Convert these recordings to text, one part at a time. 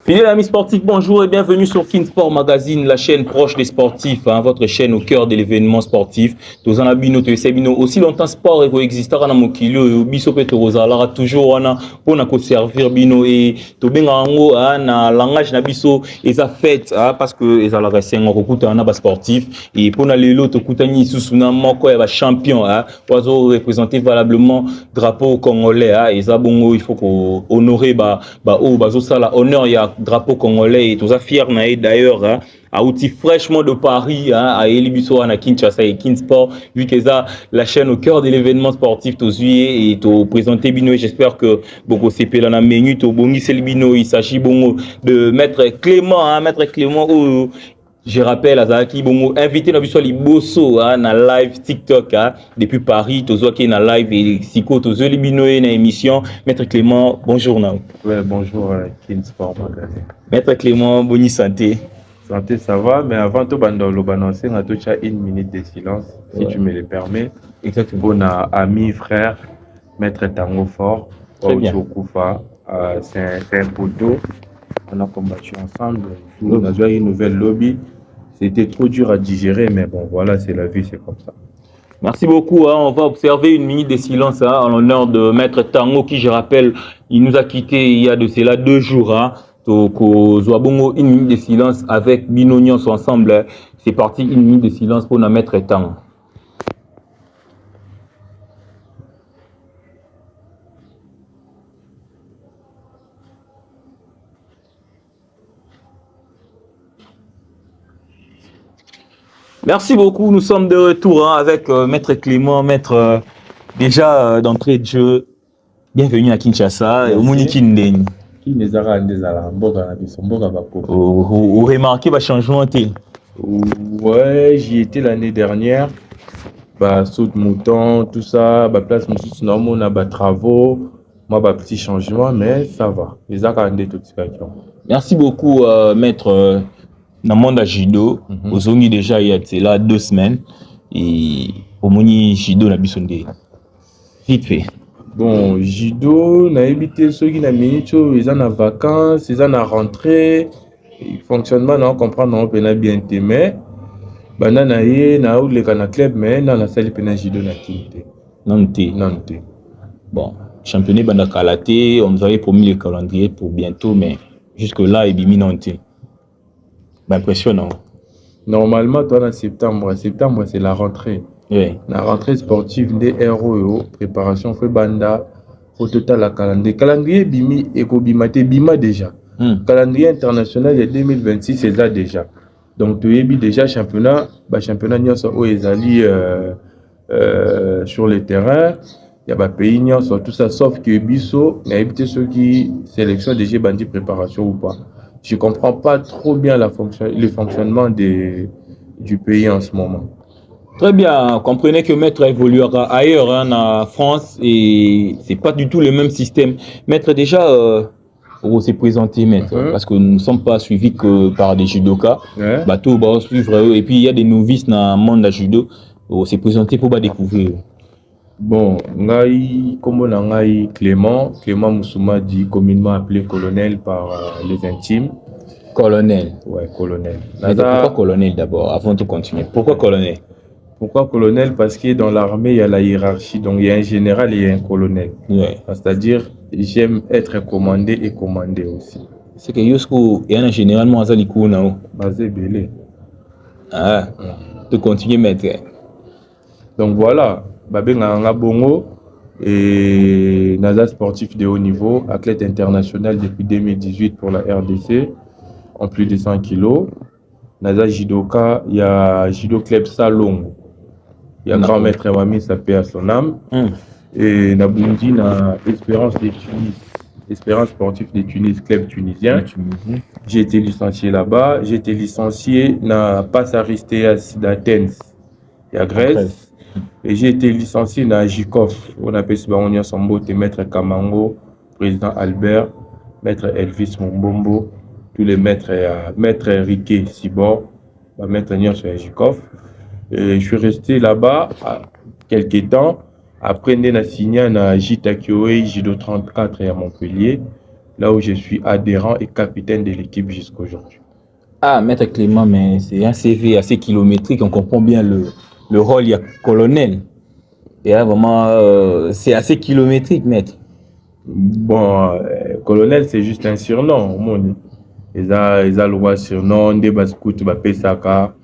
Fidèles amis sportifs, bonjour et bienvenue sur Kinsport Magazine, la chaîne proche des sportifs, votre chaîne au cœur de l'événement sportif. Tous en abino, tous sabino. Aussi longtemps sport et coexiste à Namokilo, biso pe Rosalara toujours pour na servir bino et to benga ango na langage na biso et ça fait parce que et ça la recen okuta na ba sportif et pour na lelo to kutani susuna moko ya ba champion oiseau représenter valablement drapeau congolais et ça bongo il faut ko honorer ba bazo sala honneur ya drapeau congolais et tous fiers na d'ailleurs à outil fraîchement de Paris à Elibiso à Kinshasa et Kinsport vu que ça la chaîne au cœur de l'événement sportif tous juillet et to présenter bino j'espère que beaucoup c'est là na menu to bongi selbino il s'agit bon de maître Clément je rappelle Azaki Bongo invité na biso liboso na live TikTok depuis Paris tozo ki na live et siko tozo libino na émission Maître Clément bonjour na. Ouais, bonjour Kinsport Magazine. Maître Clément bonne santé. Santé ça va mais avant tout bandolo balancer on a touché une minute de silence si tu me le permets. Exactement. Bon ami frère Maître Tango Fort. Très bien. C'est un poteau. On a combattu ensemble. On a joué une nouvelle lobby. C'était trop dur à digérer, mais bon, voilà, c'est la vie, c'est comme ça. Merci beaucoup. On va observer une minute de silence en l'honneur de Maître Tango, qui, je rappelle, il nous a quittés il y a de cela 2 jours. Donc, Zouabongo, une minute de silence avec Binonions ensemble. C'est parti, une minute de silence pour notre Maître Tango. Merci beaucoup, nous sommes de retour avec Maître Clément, Maître déjà d'entrée de jeu. Bienvenue à Kinshasa, au Mounikinden. Vous remarquez le changement? Ouais, j'y étais l'année dernière. Saut de mouton, tout ça, place on a travaux, petit changement, mais ça va. Merci beaucoup, Maître. Dans le monde à judo, aux ongi déjà il y a là 2 semaines et au moni judo la bisonde vite fait. Bon judo na évité ceux qui na minute ils en vacances ils en rentrée fonctionnement on comprendre on peut bien mais banana yé na ou le kana club mais na salle pena judo na kité non. Bon championnat banda karaté on nous avait promis le calendrier pour bientôt mais jusque là il bimi non. Impressionnant. Normalement, toi, en septembre, c'est la rentrée. Oui. La rentrée sportive des ROE, préparation fait banda, au total la calendrier. Calendrier bimi eko bimate bima déjà. Calendrier international de 2026 c'est là déjà. Donc tu es déjà championnat nyonso o ezali sur le terrain. Il y a pays nyonso tout ça sauf que biso na évité ceux qui sélection déjà bandi préparation ou pas. Je ne comprends pas trop bien le fonctionnement du pays en ce moment. Très bien, comprenez que Maître évoluera ailleurs en France et c'est pas du tout le même système. Maître déjà, on s'est présenté Maître parce que nous ne sommes pas suivis que par des judokas. Bateau va suivre et puis il y a des novices dans le monde de judo. On s'est présenté pour découvrir. Bon, Clément Moussouma dit communément appelé colonel par les intimes. Colonel. Ouais, colonel. Pourquoi colonel d'abord, avant de continuer? Pourquoi colonel? Pourquoi colonel? Parce que dans l'armée, il y a la hiérarchie. Donc il y a un général et il y a un colonel. Ouais. C'est-à-dire, j'aime être commandé et commandé aussi. C'est que Yosko, il y a un général Moazalikou Nao. Basé Belé. Ah, de continuer maître. Donc voilà. Babé Nganga Bongo et Naza sportif de haut niveau, athlète international depuis 2018 pour la RDC, en plus de 100 kilos. Naza Jidoka, il y a Jido Club Salongo. Il y a grand maître Mami, ça paie à son âme. Et Nabundi, na Espérance de Tunis, Espérance sportive de Tunis, club tunisien. J'ai été licencié là-bas. J'ai été licencié na Passaristéas d'Athènes, il y a Grèce. Et j'ai été licencié dans JICOF. On appelle ce baron Sambo, maître Kamango, président Albert, maître Elvis Mombombo, tous les maîtres, maître Riquet Sibor, maître Nion sur JICOF. Et je suis resté là-bas quelques temps. Après, on a signé à Jitakioé, Jido 34 à Montpellier. là où je suis adhérent et capitaine de l'équipe jusqu'à aujourd'hui. Ah, Maître Clément, mais c'est un CV assez kilométrique, on comprend bien le rôle, il y a colonel. Et là, vraiment, c'est assez kilométrique, Maître. Bon, colonel, c'est juste un surnom. Mon. Ils ont le droit surnom, des bascout, pesaka,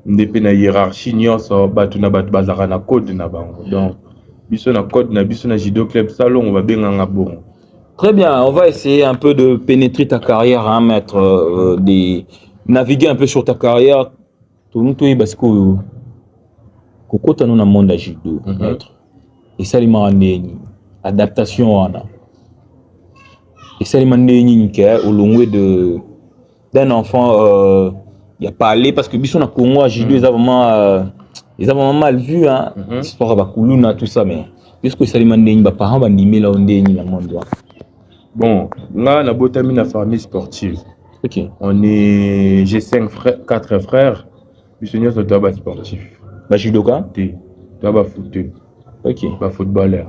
des pena hiérarchie, nyonso, batuna bazara na code na bango. Donc, biso na code na biso na judo club salon, on va bien en bon. Très bien, on va essayer un peu de pénétrer ta carrière, hein, Maître, naviguer un peu sur ta carrière. Tout nous, parce que Koko tanu na monde judo, Maître. Et ça, il m'a adaptation, et ça, il m'a au long d'un enfant, il n'y a pas allé parce que biso na Congo judo ils ont vraiment mal vu hein sport ba kuluna tout ça mais puisque ça les mandeni ba parents ba ndimé là ondeni na monde. Bon, là na botami na famille sportive. OK. J'ai 4 frères. Biso nyonso to ba sportif. Ba judoka? Ti. To ba footeux. OK. Ba footballeur.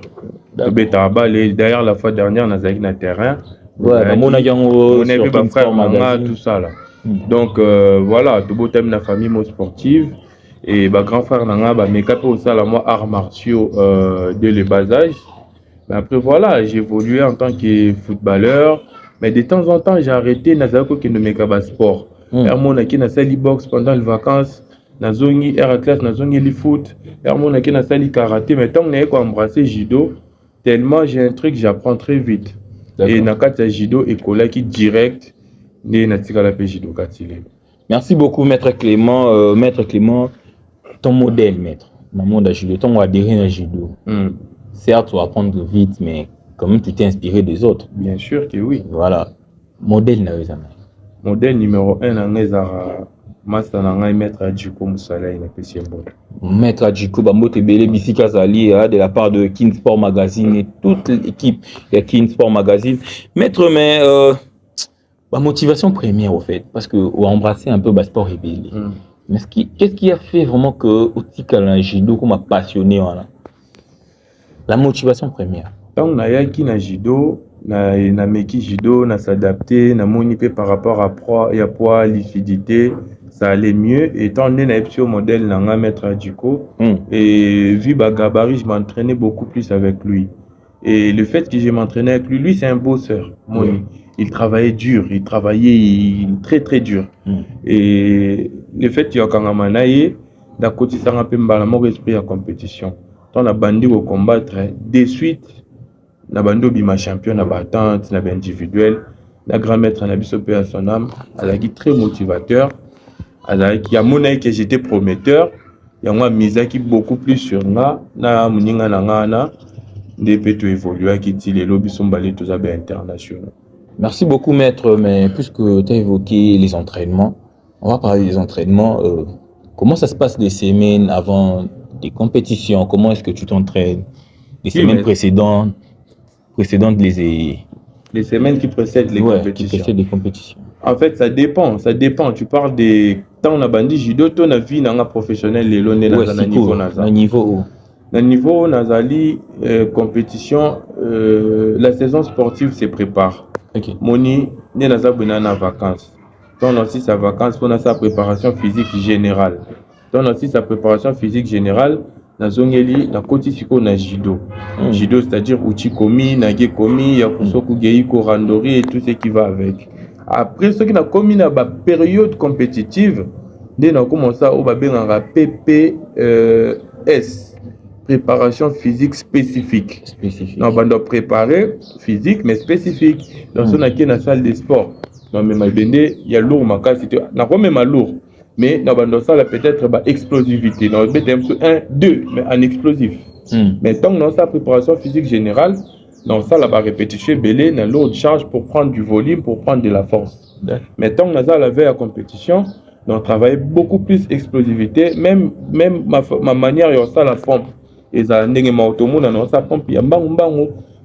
D'ailleurs la fois dernière on a zaki na terrain. Ouais, on a vu ma frère, tout ça là. Donc voilà, tout beau thème de la famille sportive et ma grand frère nanga ba meka au ça moi arts martiaux dès le bas âge. Mais après voilà, j'ai évolué en tant que footballeur, mais de temps en temps j'ai arrêté nazako qui ne meka ba sport. Mon aki na sali box pendant les vacances, na zongi air class na zongi le foot, mon aki na sali karaté, mais tant que embrasser judo, tellement j'ai un truc j'apprends très vite. Et Nakata Jido et Kolaki direct né Natikala Jido Katile. Merci beaucoup Maître Clément. Maître Clément, ton modèle Maître, dans le monde de judo, ton adhéré à judo. Certes, tu vas apprendre vite, mais quand même tu t'es inspiré des autres. Bien sûr que oui. Voilà. Modèle n'a jamais. Modèle numéro 1 dans les Master Nangai Maître Adjiko Moussala na Pesiembo. Maître Adjiko Bambote Bele Bisika Zali de la part de Kin Sport Magazine et toute l'équipe de Kin Sport Magazine. Maître, mais ma motivation première au fait, parce que on embrasser un peu le sport et Bele. Mais qu'est-ce qui a fait vraiment que Otika la judo comme passionné voilà? La motivation première. Tant on a yaki na judo, na meki judo, na s'adapter, na moniper par rapport à poids, liquidité. Ça allait mieux et tant donné au modèle n'a Maître Adjiko et vu ma gabarit je m'entraînais beaucoup plus avec lui et le fait que je m'entraînais avec lui c'est un bosseur il travaillait dur, il travaillait très très dur et le fait qu'il y a quand même d'un côté ça un peu mal mon esprit à compétition tant la bandi au combattre de suite na bando bima champion na battante na individuel la grand maître na biso pe à son âme elle a très motivateur. Alors, il y a mon que j'étais prometteur, il y a moi mise qui beaucoup plus sur moi, na muninga na des peut évoluer qui dit les lobbies sont balés tous à internationaux. Merci beaucoup Maître, mais puisque tu as évoqué les entraînements, on va parler des entraînements. Comment ça se passe des semaines avant des compétitions? Comment est-ce que tu t'entraînes? Les semaines précédentes les semaines qui précèdent les compétitions. Qui précèdent les compétitions. En fait, ça dépend. Tu parles des temps on a bandi judo, ton avis n'a professionnel les lones dans niveau nazali. Niveau niveau nazali compétition, la saison sportive se prépare. Okay. Moni ne nazabuna na vacances. Ton aussi sa vacances pour sa préparation physique générale. Ton aussi sa préparation physique générale. Na zongeli na koti siko na judo. Judo c'est-à-dire uchi komi, nage komi, yakusoku geiko randori et tout ce qui va avec. Après ce qui n'a commis na ba période compétitive, dès na commencé au ba benga PPS préparation physique spécifique. Non bando préparer physique mais spécifique. Dans son qui na salle de sport. Non mais ma bende il y a lourd makasi na ko même lourd. Mais dans bando salle peut-être ba explosivité. Non BTM 1 2 mais en explosif. Mais tant dans sa préparation physique générale donc ça, la répétition belé, une lourde charge pour prendre du volume, pour prendre de la force. Mais tant que nous avons la veille à compétition, on travaille beaucoup plus explosivité, même ma manière, il y a ça la pompe. Et ça, ça pompe, il y a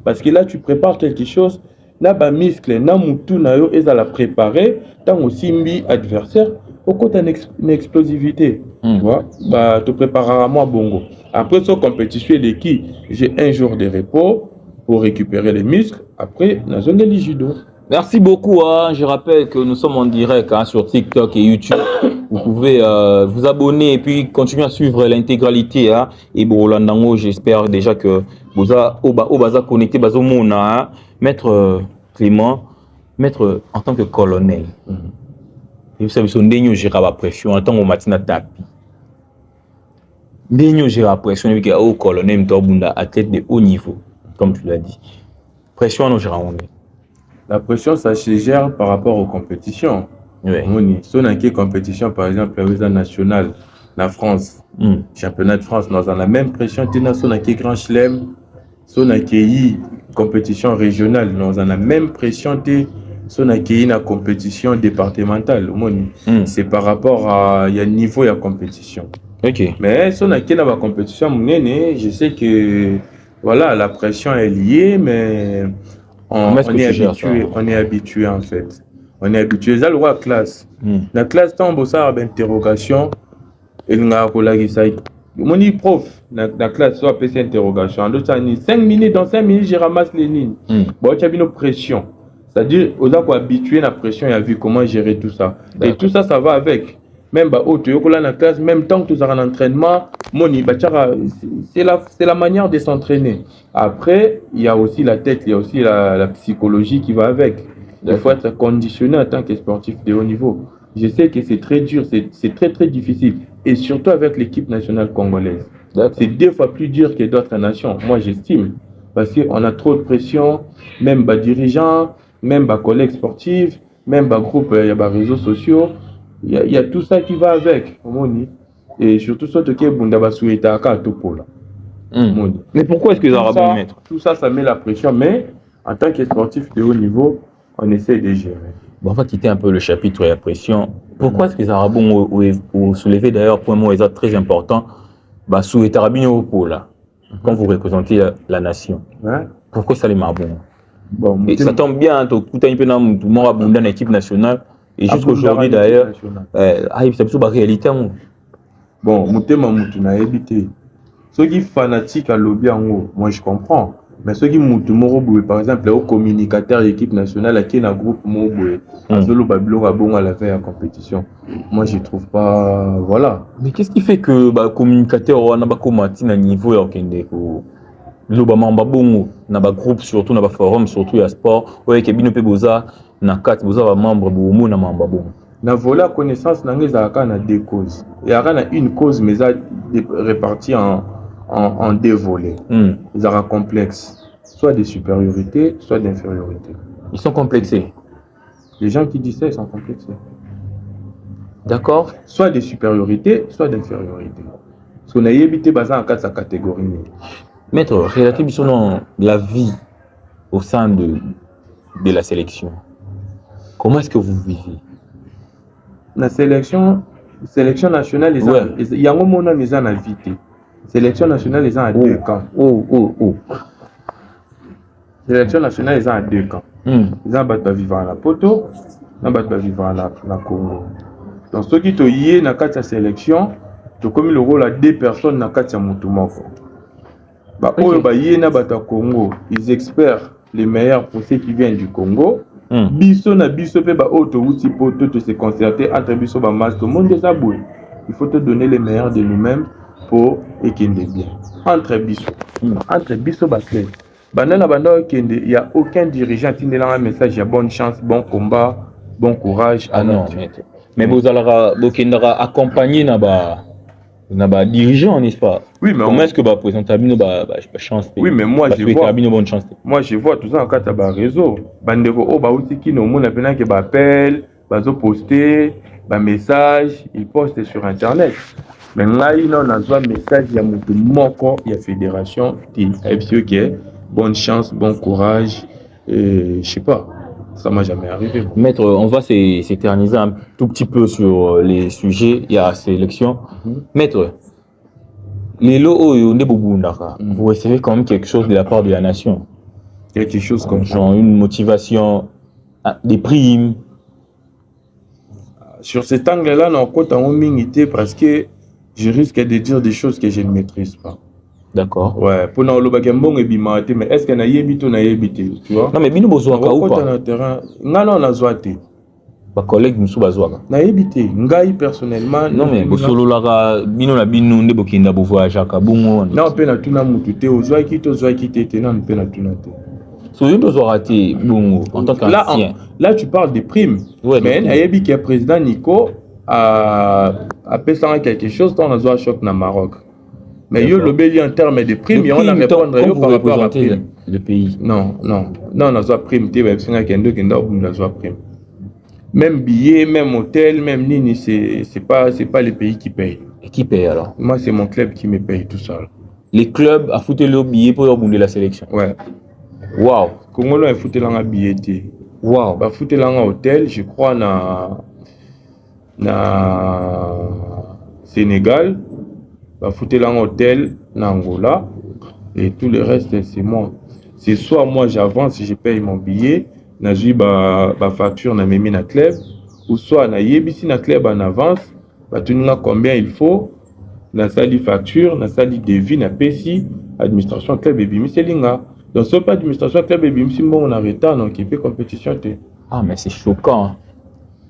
parce que là, tu prépares quelque chose, là, bas muscle, na moutou, na yo, et ça la préparer, tant aussi mbi adversaire, au côté une explosivité. Tu vois, bah, tu prépareras à moi bongo. Après, cette compétition, j'ai un jour de repos. Pour récupérer les muscles, après, la zone de judo. Merci beaucoup. Hein. Je rappelle que nous sommes en direct hein, sur TikTok et YouTube. Vous pouvez vous abonner et puis continuer à suivre l'intégralité. Hein. Et bon, Landango, j'espère déjà que vous avez connecté Bazomona, hein. Maître Clément, maître en tant que colonel. Et vous savez, son dénion gère la pression en tant que matin tapi. Dénion gère la pression et puis au colonel, athlète de haut niveau, comme tu l'as dit. Pression, non, gère. La pression, ça se gère par rapport aux compétitions. Oui. Si on a une compétition, par exemple, la nationale, la France, championnat de France, nous avons la même pression. Si on a une grand chelem, si on a une compétition régionale, nous avons la même pression. Si on a une compétition départementale, c'est par rapport à y a niveau de compétition. Okay. Mais si on a une compétition, je sais que voilà, la pression est liée, mais on est habitué en fait. On est habitué. Ça le roi classe. La classe tombe au ça d'interrogation. Et nous avons mon prof, la classe soit PC interrogation. En d'autres 5 minutes, dans 5 minutes, je ramasse les lignes. Bon, tu as une pression. C'est-à-dire, on a habitué la pression et a vu comment gérer tout ça. Et tout ça, ça va avec. Même tu es dans la classe, même temps que tu as un entraînement, c'est la manière de s'entraîner. Après, il y a aussi la tête, il y a aussi la psychologie qui va avec. Il faut être conditionné en tant que sportif de haut niveau. Je sais que c'est très dur, c'est très très difficile. Et surtout avec l'équipe nationale congolaise. C'est 2 fois plus dur que d'autres nations. Moi, j'estime. Parce qu'on a trop de pression, même les dirigeants, même les collègues sportifs, même les groupes, il y a les réseaux sociaux. Il y a tout ça qui va avec. Et surtout, ce qui est mais pourquoi est-ce que ça va mettre tout ça, ça met la pression. Mais en tant que sportif de haut niveau, on essaie de gérer. Bon, on va quitter un peu le chapitre de la pression. Pourquoi est-ce que les Arabes ont soulevé d'ailleurs un point très important sous les Tarabino au pôle, quand vous représentez la nation? Pourquoi ça les marbons? Bon, et ça tombe bien, tout un peu dans le monde dans l'équipe nationale. Et jusqu'aujourd'hui d'ailleurs, c'est plutôt la réalité. Bon, je habité. Ceux qui sont fanatiques à lobby en haut, moi je comprends. Mais ceux qui sont par exemple, les communicateurs de l'équipe nationale, qui est un groupe à la veille en compétition. Moi je trouve pas. Voilà. Mais qu'est-ce qui fait que les communicateurs ont un niveau na ba groupe surtout na ba forum surtout ya sport oye ke bino pe boza na kati boza ba membre bomo na mamba bon na vola connaissance na ngeza ka na 2 causes et aka na une cause mais ça répartie en 2 volets. Ils ont un complexe soit de supériorité soit d'infériorité. Ils sont complexés. Les gens qui disent ça ils sont complexés. D'accord, soit de supériorité soit d'infériorité. Parce qu'on a évité bazan en 4 catégories. Maître, relativement sur la vie au sein de la sélection, comment est-ce que vous vivez? La sélection nationale, il y a un moment où ils ont invité. Sélection nationale, ils ont à 2 camps. Sélection nationale, ils ont à 2 camps. Ils ont battu vivre à la Poto, ils ont battu vivre à la Congo. Donc, ceux qui ont eu dans la sélection, ils ont commis le rôle à 2 personnes dans la Moutoumoko. Congo, ils experts les meilleurs pour ceux qui viennent du Congo. Biso na biso pe ba auto outil pour tout se concerter entre biso ba masse tout le monde déjà boué. Il faut te donner les meilleurs de nous-mêmes pour ekende bien. Entre biso ba clé. Banana banda ekende, il y a aucun dirigeant qui ne un message, il y a bonne chance, bon combat, bon courage. Ah non, mais vous allez accompagner na dirigeant, n'est-ce pas? Oui, mais comment est-ce que présenter chance? Oui, mais moi je vois bonne chance. Moi je vois tout ça en cas de réseau. Bandeko outi qui no mona pena que appelle, bazo poster, message, ils postent sur internet. Mais là il on a un message ya mutu moko ya fédération qui est bonne chance, bon courage et je sais pas. Ça m'a jamais arrivé. Maître, on va s'éterniser un tout petit peu sur les sujets. Il y a sélection. Maître, les lots vous recevez quand même quelque chose de la part de la nation. Quelque chose comme genre une motivation, des primes. Sur cet angle-là, on compte en minité parce que je risque de dire des choses que je ne maîtrise pas. D'accord. Ouais, pour nous, le bagambon est bimaté, mais est-ce qu'on a yébité ou n'a yébité, tu vois? Non, mais bino bozwaka ou pas? Dans terrain, non, na zoité. Ba collègue musu bazwaka. Na yébité, ngai personnellement. Non, mais bosolo laka bino na bino nde bokinda bo voyage ka bongo. Non, pe na tuna mutu te, ozwaki te, non, pe na tuna te. So yo dozo raté bongo en tant qu'ancien. Là, tu parles des primes. Ouais, mais na yebi que président Nico a pesé quelque chose dans la zone choc na Maroc. Mais yo le béli en termes de primes, il y a on a répondre yo par rapport à prime. Le pays. Non, na zone prime te ba singa kendo na zone prime. Même billet, même hôtel, même nini, c'est pas les pays qui payent. Et qui paye alors? Moi, c'est mon club qui me paye tout seul. Les clubs a foutu le billet pour abonder la sélection. Ouais. Wow. Congolo a foutu l'anga billet. Wow. Ba foutu l'anga hôtel, je crois na Sénégal. Ba foutu l'anga hôtel na Angola et tout le reste c'est moi. C'est soit moi j'avance, je paye mon billet, na j'ai ba facture na memi na club, ou soit na yebisi na club en avance, ba tuninga combien il faut, na sali facture, na sali devis na pesi, administration club et bimi selinga. Donc ce pas administration club et bimi simbo on a retard donc il fait compétition te. Ah mais c'est choquant.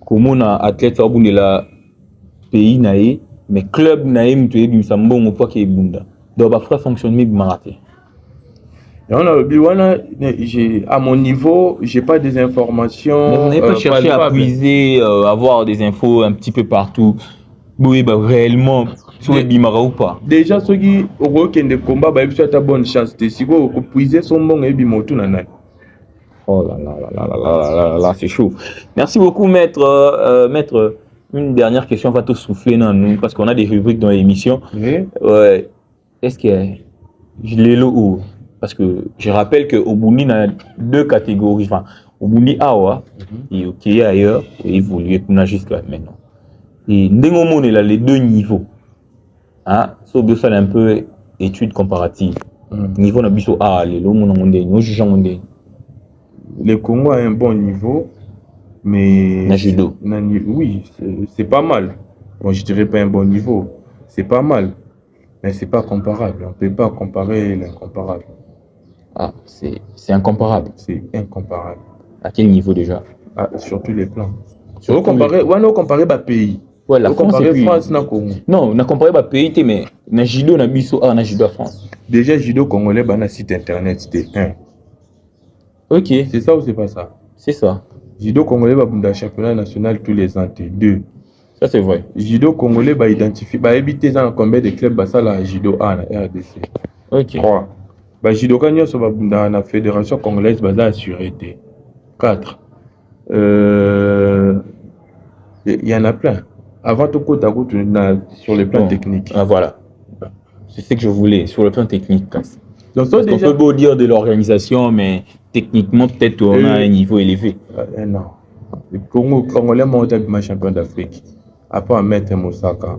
Comment on a athlète au bout de la pays naé, mais club naé mtu bimi sambo on pas qui bunda. Donc ba frère fonctionnement bimaraté. Et on a à mon niveau, j'ai pas des informations. Mais vous n'avez pas cherché à puiser, avoir des infos un petit peu partout. Oui, bah réellement, sur les bimara ou pas. Déjà, ceux qui ont des combats, bah ils ont ta bonne chance. Si vous puisez son bon et bimotu nana. Oh là là là là là là là, c'est chaud. Merci beaucoup, maître. Maître, une dernière question va te souffler dans nous parce qu'on a des rubriques dans l'émission. Oui. Ouais. Est-ce que je l'ai où? Parce que je rappelle qu'au Burundi, il y a deux catégories. Enfin, au Burundi, Awa, et au Kenya ailleurs, et évoluer jusqu'à maintenant. Et Ndengomon, il a les deux niveaux. Hein? Sauf que ça, un peu étude comparative. Niveau na biso A, les lots, nous jugeons. Le Congo a un bon niveau, mais. Na judo. Oui, c'est pas mal. Bon, je dirais pas un bon niveau. C'est pas mal. Mais c'est pas comparable. On peut pas comparer l'incomparable. Ah, c'est incomparable. C'est incomparable. À quel niveau déjà? Ah, sur tous les plans. On comparer par pays. Ouais, la France comparer France na Congo. Non, on a comparé par pays, mais na judo na biso na judo à France. Déjà judo congolais bah na site internet c'était 1. OK. C'est ça ou c'est pas ça? C'est ça. Judo congolais bah bunda championnat national tous les ans 2. Ça c'est vrai. Judo congolais bah identifie bah éviter dans combien de clubs bah ça la judo A na RDC. OK. 3. Bah judo kanyo so bah bunda na fédération congolaise bah ça assuré 4. Il y en a plein. Avant tout côté sur le plan technique. Ah, voilà. C'est ce que je voulais, sur le plan technique. Donc, on déjà... peut beau dire de l'organisation, mais techniquement, peut-être on a un niveau élevé. Non. Le Congolais est champion d'Afrique. Après, Maître Moussaka,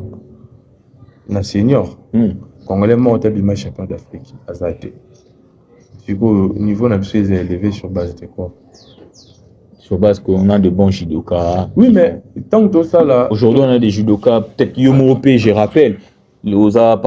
un senior. Congolais est champion d'Afrique. Du coup, le niveau est élevé sur base de quoi? Sur base qu'on a de bons judokas. Oui, mais tant que ça là. Aujourd'hui, on a des judokas, peut-être Yomopé, je rappelle. Osa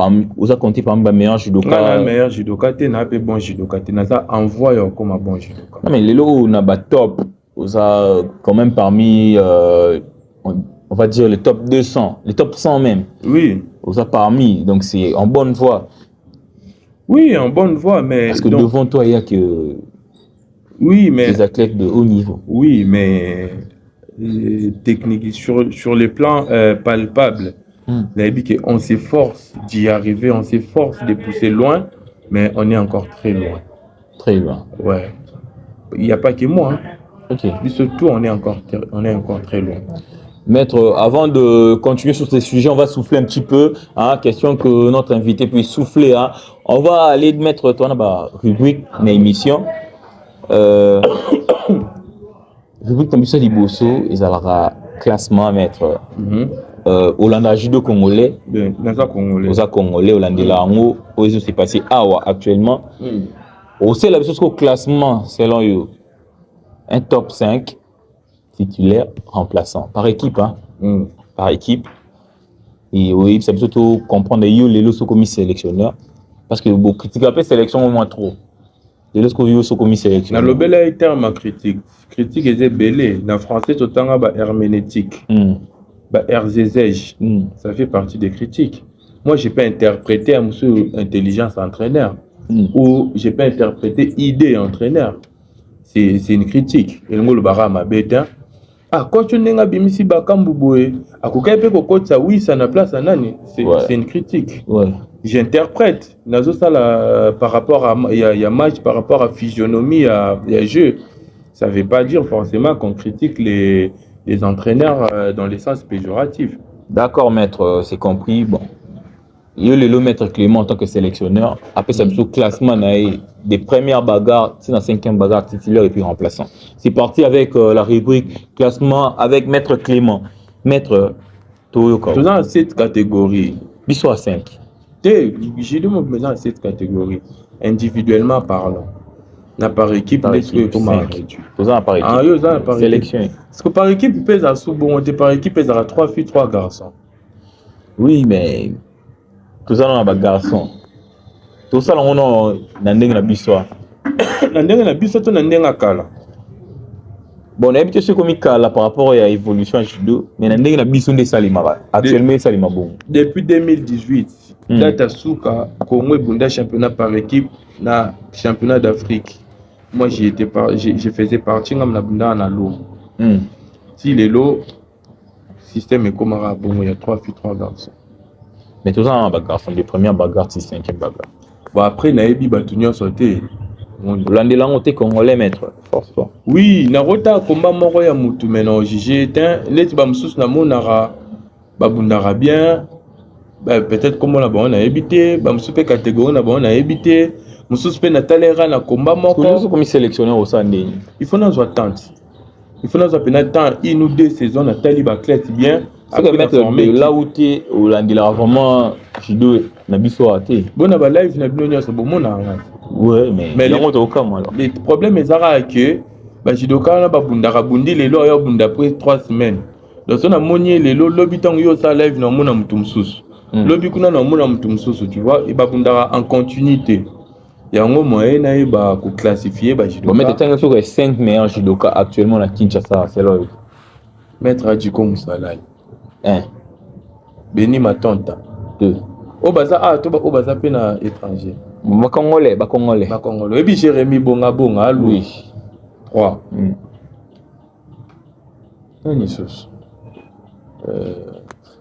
compté parmi les meilleurs judokas. Les meilleurs judokas, tu n'as pas bon judokas. Tu n'as pas envoyé comme un bon judoka. Non, mais les lots, on a top. Osa quand même parmi, on va dire, les top 200, les top 100 même. Oui. Osa parmi, donc c'est en bonne voie. Oui, en bonne voie, mais. Parce que donc, devant toi, il n'y a que. Oui, mais. Des athlètes de haut niveau. Oui, mais. Technique, sur les plans palpables. On s'efforce d'y arriver, on s'efforce de pousser loin, mais on est encore très loin. Très loin. Ouais. Il n'y a pas que moi. Hein. Ok. Mais surtout, on est encore très loin. Maître, avant de continuer sur ces sujets, on va souffler un petit peu. Hein, question que notre invité puisse souffler. Hein. On va aller mettre toi dans rubrique, mais émission. Rubrique comme ça, Liboso, ils ont classement à mettre. Hollanda judo congolais, Osa congolais, Hollanda lango, où s'est passé Awa actuellement. Aussi la chose au classement selon eux, un top 5 titulaire remplaçant par équipe, hein, par équipe. Et oui, ça peut surtout comprendre les lots comme sélectionneur Parce que beaucoup critiquent la sélection au moins trop. Et lorsqu'on vit au commis sélection. Dans le bel terme critique. Critique est belé. Dans le français, tout le temps, herméneutique. Herzézège. Ça fait partie des critiques. Moi, je peux interpréter un monsieur intelligence entraîneur. Ou je peux interpréter idée entraîneur. C'est une critique. Et le bara ma bête. Ah, quand tu n'es pas bimisi bakambouboé, à quoi peut que ça oui, ça n'a place à nani. C'est une critique. Ouais. J'interprète. Nazo ça par rapport à il y a match, par rapport à physionomie, il y a jeu. Ça ne veut pas dire forcément qu'on critique les entraîneurs dans les sens péjoratifs. D'accord, maître, c'est compris. Bon. Il y a le maître Clément en tant que sélectionneur. Après, ça me classement des premières bagarres, c'est dans la 5e bagarre titulaire et puis remplaçant. C'est parti avec la rubrique classement avec maître Clément. Maître Toyoka. Nous dans cette catégorie. Bisso à 5. J'ai demandé dans cette catégorie, individuellement parlant. Par équipe, par équipe, comment par équipe. Sélection. Parce que par équipe, il pèse à sous-bon, par équipe, il pèse à 3 filles, 3 garçons. Oui, mais tout ça, on a des garçons. Tout ça, on a un bissoir. Un bissoir, on a un kala. Bon, on a habitué ce comme kala par rapport à l'évolution du judo, mais on a un bissoir de Salima. Actuellement, Salima bon. Depuis 2018, Data Souka, Congo et Bunda championnat par équipe, na championnat d'Afrique. Moi, je faisais partie de la Bunda en l'eau. Si les lots, système est comme un bon, il y a 3 filles, 3 garçons. Mais tout ça, on a des garçons, les premières bagarres, c'est 5e bagarre. Bon, après, Naebi Batunion sauté. L'andélan, on était congolais, maître, force toi. Oui, Narota, combat moro ya mutu, maintenant, j'ai éteint, les Bamsous Namonara, Babundara bien. Peut-être comme on a évité, Bamsous catégorie, on a évité. Moussous pe natalera na combat moko. Nous comme sélectionneur au sein de. Il faut nous attendre. Il faut nous attendre 1 ou 2 saisons natali ba clé bien. C'est que mettre là où tu es au landila vraiment judo na biso até. Bon na ba live na bino nyasa bo mona. Ouais mais il y a aucun moi alors. Le problème est zara que ba judoka na ba bundaka bundi lelo ya bunda après 3 semaines. Donc on a monié lelo lobi tang yo sa live na mona mutu msusu. Lobi kuna na mona mutu msusu tu vois et ba bundaka en continuité. Il y a un moyen de classifier les judokas. Mais tu as les 5 meilleurs judokas actuellement à Kinshasa, c'est là. Maître Adjiko Moussalai. 1. Beni Matonta. 2. Obaza, tu vas Obaza pena étranger. Congolais. Et puis Jérémy Bonga, oui. 3.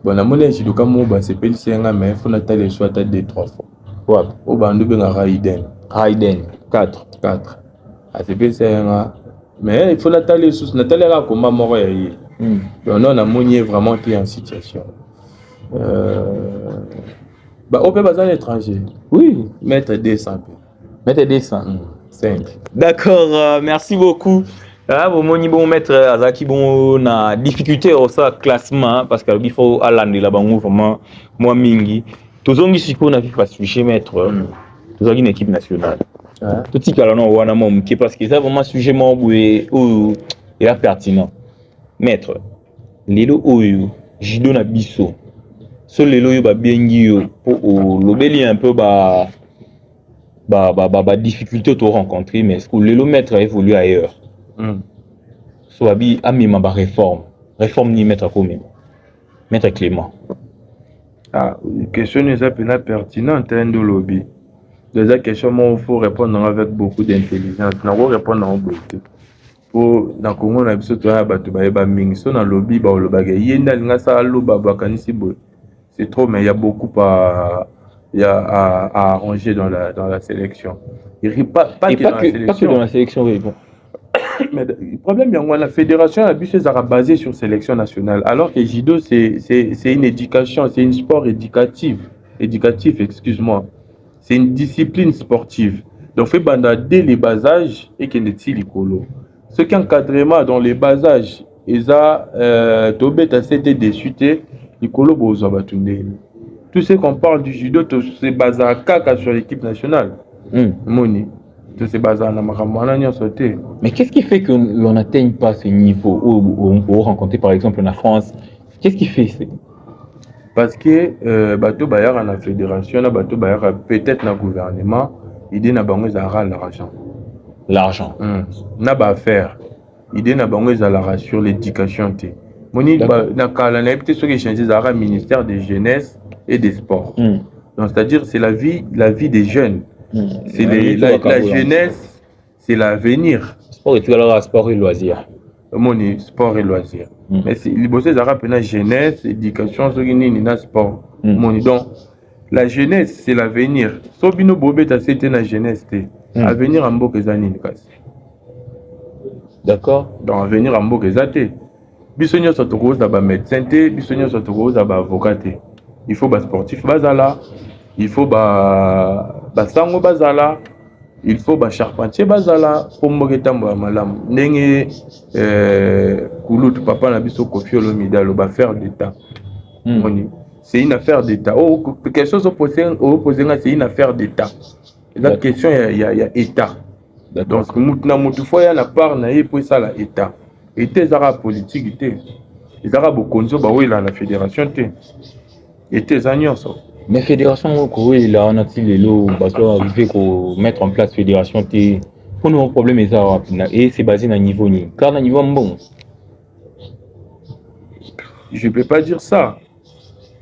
Bon, la monnaie judoka moba c'est pas c'est un mais il faut n'attendre les soit 2-3 fois. Ouais. Obandu benga Raiden. 4. Ah c'est pas c'est un mais il faut n'attendre les sous n'attendre la combat mort yi. On a monnier vraiment qui est en situation. Bah on peut baser à l'étranger. Oui, mettre 200. 5. D'accord, merci beaucoup. Là, bon mettre Azaki bon na difficulté au ça classement parce que il faut aller là-bas vraiment moi mingi. Tozongi siko na FIFA sujet maître. Tozongi une équipe nationale. Tout ce qui là non wana mom qui parce que ça vraiment sujet mo boé ou il est pertinent. Maître. Lelo oyo judo na biso. So lelo yo ba bengi yo pour lobeli un peu ba difficulté to rencontrer mais est-ce que lelo maître a évolué ailleurs. So abi amima ba réforme ni maître comme maître Clément. Ah, question est appelée pertinente hein, de lobby. Déjà question il faut répondre avec beaucoup d'intelligence. On va répondre en beaucoup. Pour dans Congo na biso to ya bato ba mingi so na lobby ba lobaka yenda linga sa loba ba kanisi bo. C'est trop mais il y a beaucoup à arranger dans la sélection. Pas que dans la sélection oui, bon. Mais le problème, la fédération a basée sur sélection nationale, alors que judo, c'est une éducation, c'est un sport éducatif, excuse-moi. C'est une discipline sportive. Donc, fait dès les bas âges et qu'il est licolo. Ce qui encadrement dans les bas âges, ils ont tobé à cette déchuté, licolo bozabatunde. Tout ce qu'on parle du judo, c'est basé à caca sur l'équipe nationale. Moni. Mais qu'est-ce qui fait que l'on n'atteigne pas ce niveau où on peut rencontrer par exemple en France? Qu'est-ce qui fait? parce que bateau bayar à la fédération, bateau bayar peut-être na gouvernement, idée na bango ezalaka l'argent. L'argent. Na ba affaire, idée na bango ezalaka sur l'éducation te. Moni na kala na peut-être ce que changer ezalaka ministère des jeunesse et des sports. Donc c'est-à-dire c'est la vie des jeunes. C'est la jeunesse, c'est l'avenir. Sport et sport et loisirs. Moni sport et loisirs. Mais c'est liboso ezalaka pena jeunesse, éducation, ce qui nini na sport. Moni donc la jeunesse c'est l'avenir. So bino bobeta c'était la jeunesse te. Avenir en mboka ezani kasi. D'accord. Donc avenir en mboka ezate. Biso nyonso tokoza ba médecin te, biso nyonso tokoza ba avocat te. Il faut ba sportif bazala, il faut ba sango bazala, il faut ba charpentier bazala pour mboka tambo malamu. Ndenge kulutu papa na biso Koffi Olomide ba faire d'état. C'est une affaire d'état. Oh, quelque chose opposé c'est une affaire d'état. La question il y a état. Donc mutu fois ya na part na ye pour ça la état. État ezara politique te. Ezara bokonzo ba wela la fédération te. État ezanyonso. Mais fédération ko là on a-t-il lelo baso arriver ko mettre en place fédération te. Pour nous problème ezara et c'est basé na niveau ni. Car na niveau bon. Je peux pas dire ça.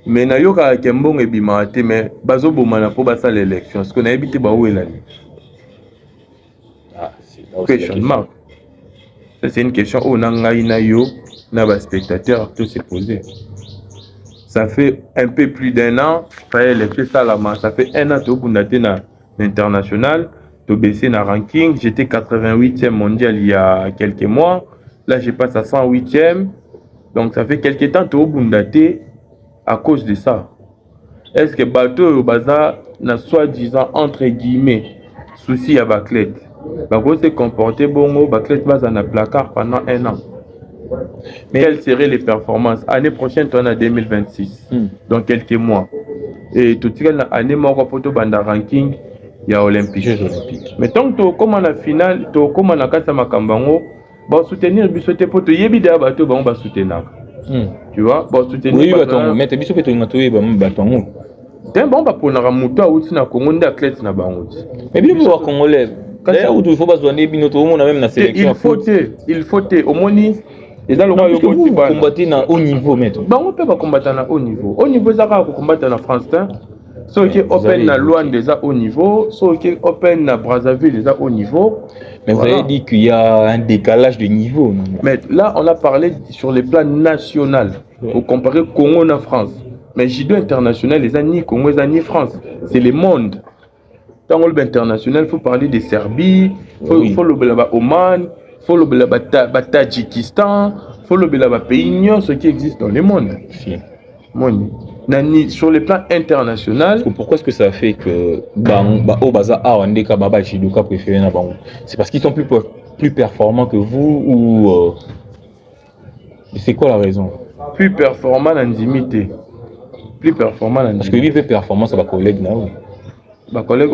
Mais na yoka kembong ebima te mais bazo bomana po basa l'élection. Parce que na ebité ba wela ni. Question mark. Ça c'est une question où nangai na yo na ba spectateur tout se poser. Ça fait un peu plus d'un an, ça fait un an que je na international, to baissé na ranking, j'étais 88e mondial il y a quelques mois. Là je passe à 108e. Donc ça fait quelques temps to bundate à cause de ça. Est-ce que bateau baza na soi-disant entre guillemets souci à Baclet? Bako se comporter bongo, Baclet baza na placard pendant un an. Mais quelles seraient les performances? Année prochaine, on a 2026, dans quelques mois. Et tout ce année, moi, photo banda ranking, il y a Olympique. Jeux olympiques. Mais tant que comme en la finale, comme on a cassé ma cambango, bah soutenir bisoté pour te yébida bateau, bah on va soutenir. Tu vois, bah soutenir. Oui, bâton. Mais t'es bisoté pour tu bah bâton. T'es bon bah pour na muto ou na Congo d'athlète na bango. Mais bien pour congolais. D'ailleurs, il faut pas donner binoto, on a même la sélection. Il faut au moni. Et dans le roi vous combattez à haut niveau, maître. Bah, on peut pas combattre à haut niveau. Au niveau, ça va combattre en France. Ceux qui open na Luanda déjà haut niveau, ceux qui open na Brazzaville déjà haut niveau. Mais vous avez dit qu'il y a un décalage de niveau. Non? Mais là, on a parlé sur les plans national. Pour comparer Congo na France. Mais judo international, les années Congo, les années France. C'est le monde. Dans le international, il faut parler de Serbie, il faut le Oman. Il faut le Tadjikistan, il faut le pays, ce qui existe dans le monde. Sur le plan international. Pourquoi est-ce que ça fait que c'est parce qu'ils sont plus performants que vous ou c'est quoi la raison? Plus performants en limité. Plus performants en parce que lui, performance, c'est ma collègue. Ma collègue,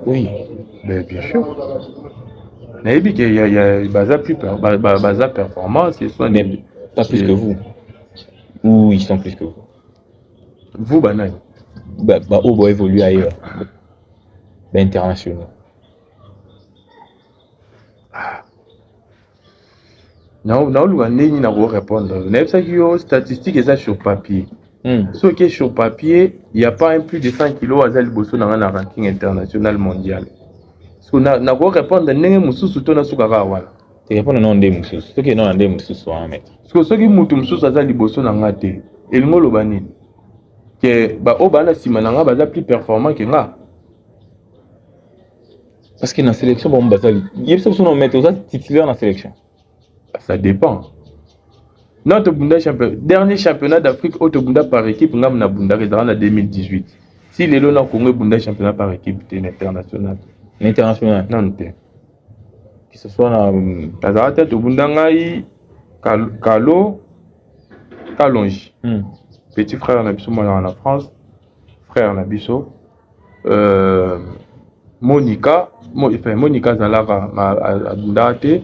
oui. Mais bien sûr. Il y a Baza performance, mais pas plus que vous. Ou ils sont plus que vous. Vous, Banaï. Ou évoluer ailleurs. International. Non, on n'a pas répondre. Les statistiques sont sur papier. Ce qui est sur papier, il n'y a pas un plus de 100 kilos à Zalbosso dans un ranking international mondial. Na ko répondre ndenge mususu to na suka ka wala. Te répondre non ndenge mususu. Ce qui non ndenge mususu wa maître. Parce que ce qui mutu mususu aza liboso na ngate. Elingo loba nini? Que ba o bana sima na nga baza plus performant que nga. Parce que dans la sélection bon bazali. Yebisa so no maître oza titulaire dans la sélection. Ça dépend. Notre dernier championnat d'Afrique Otobunda par équipe ngam na bunda en 2018. Si les lona Congo bunda championnat par équipe international. L'international. Non, que ce soit dans tête au Bundangaï, Kalonji. Petit frère Nabiso en France, frère Nabiso. Monica Zalara à Bundate,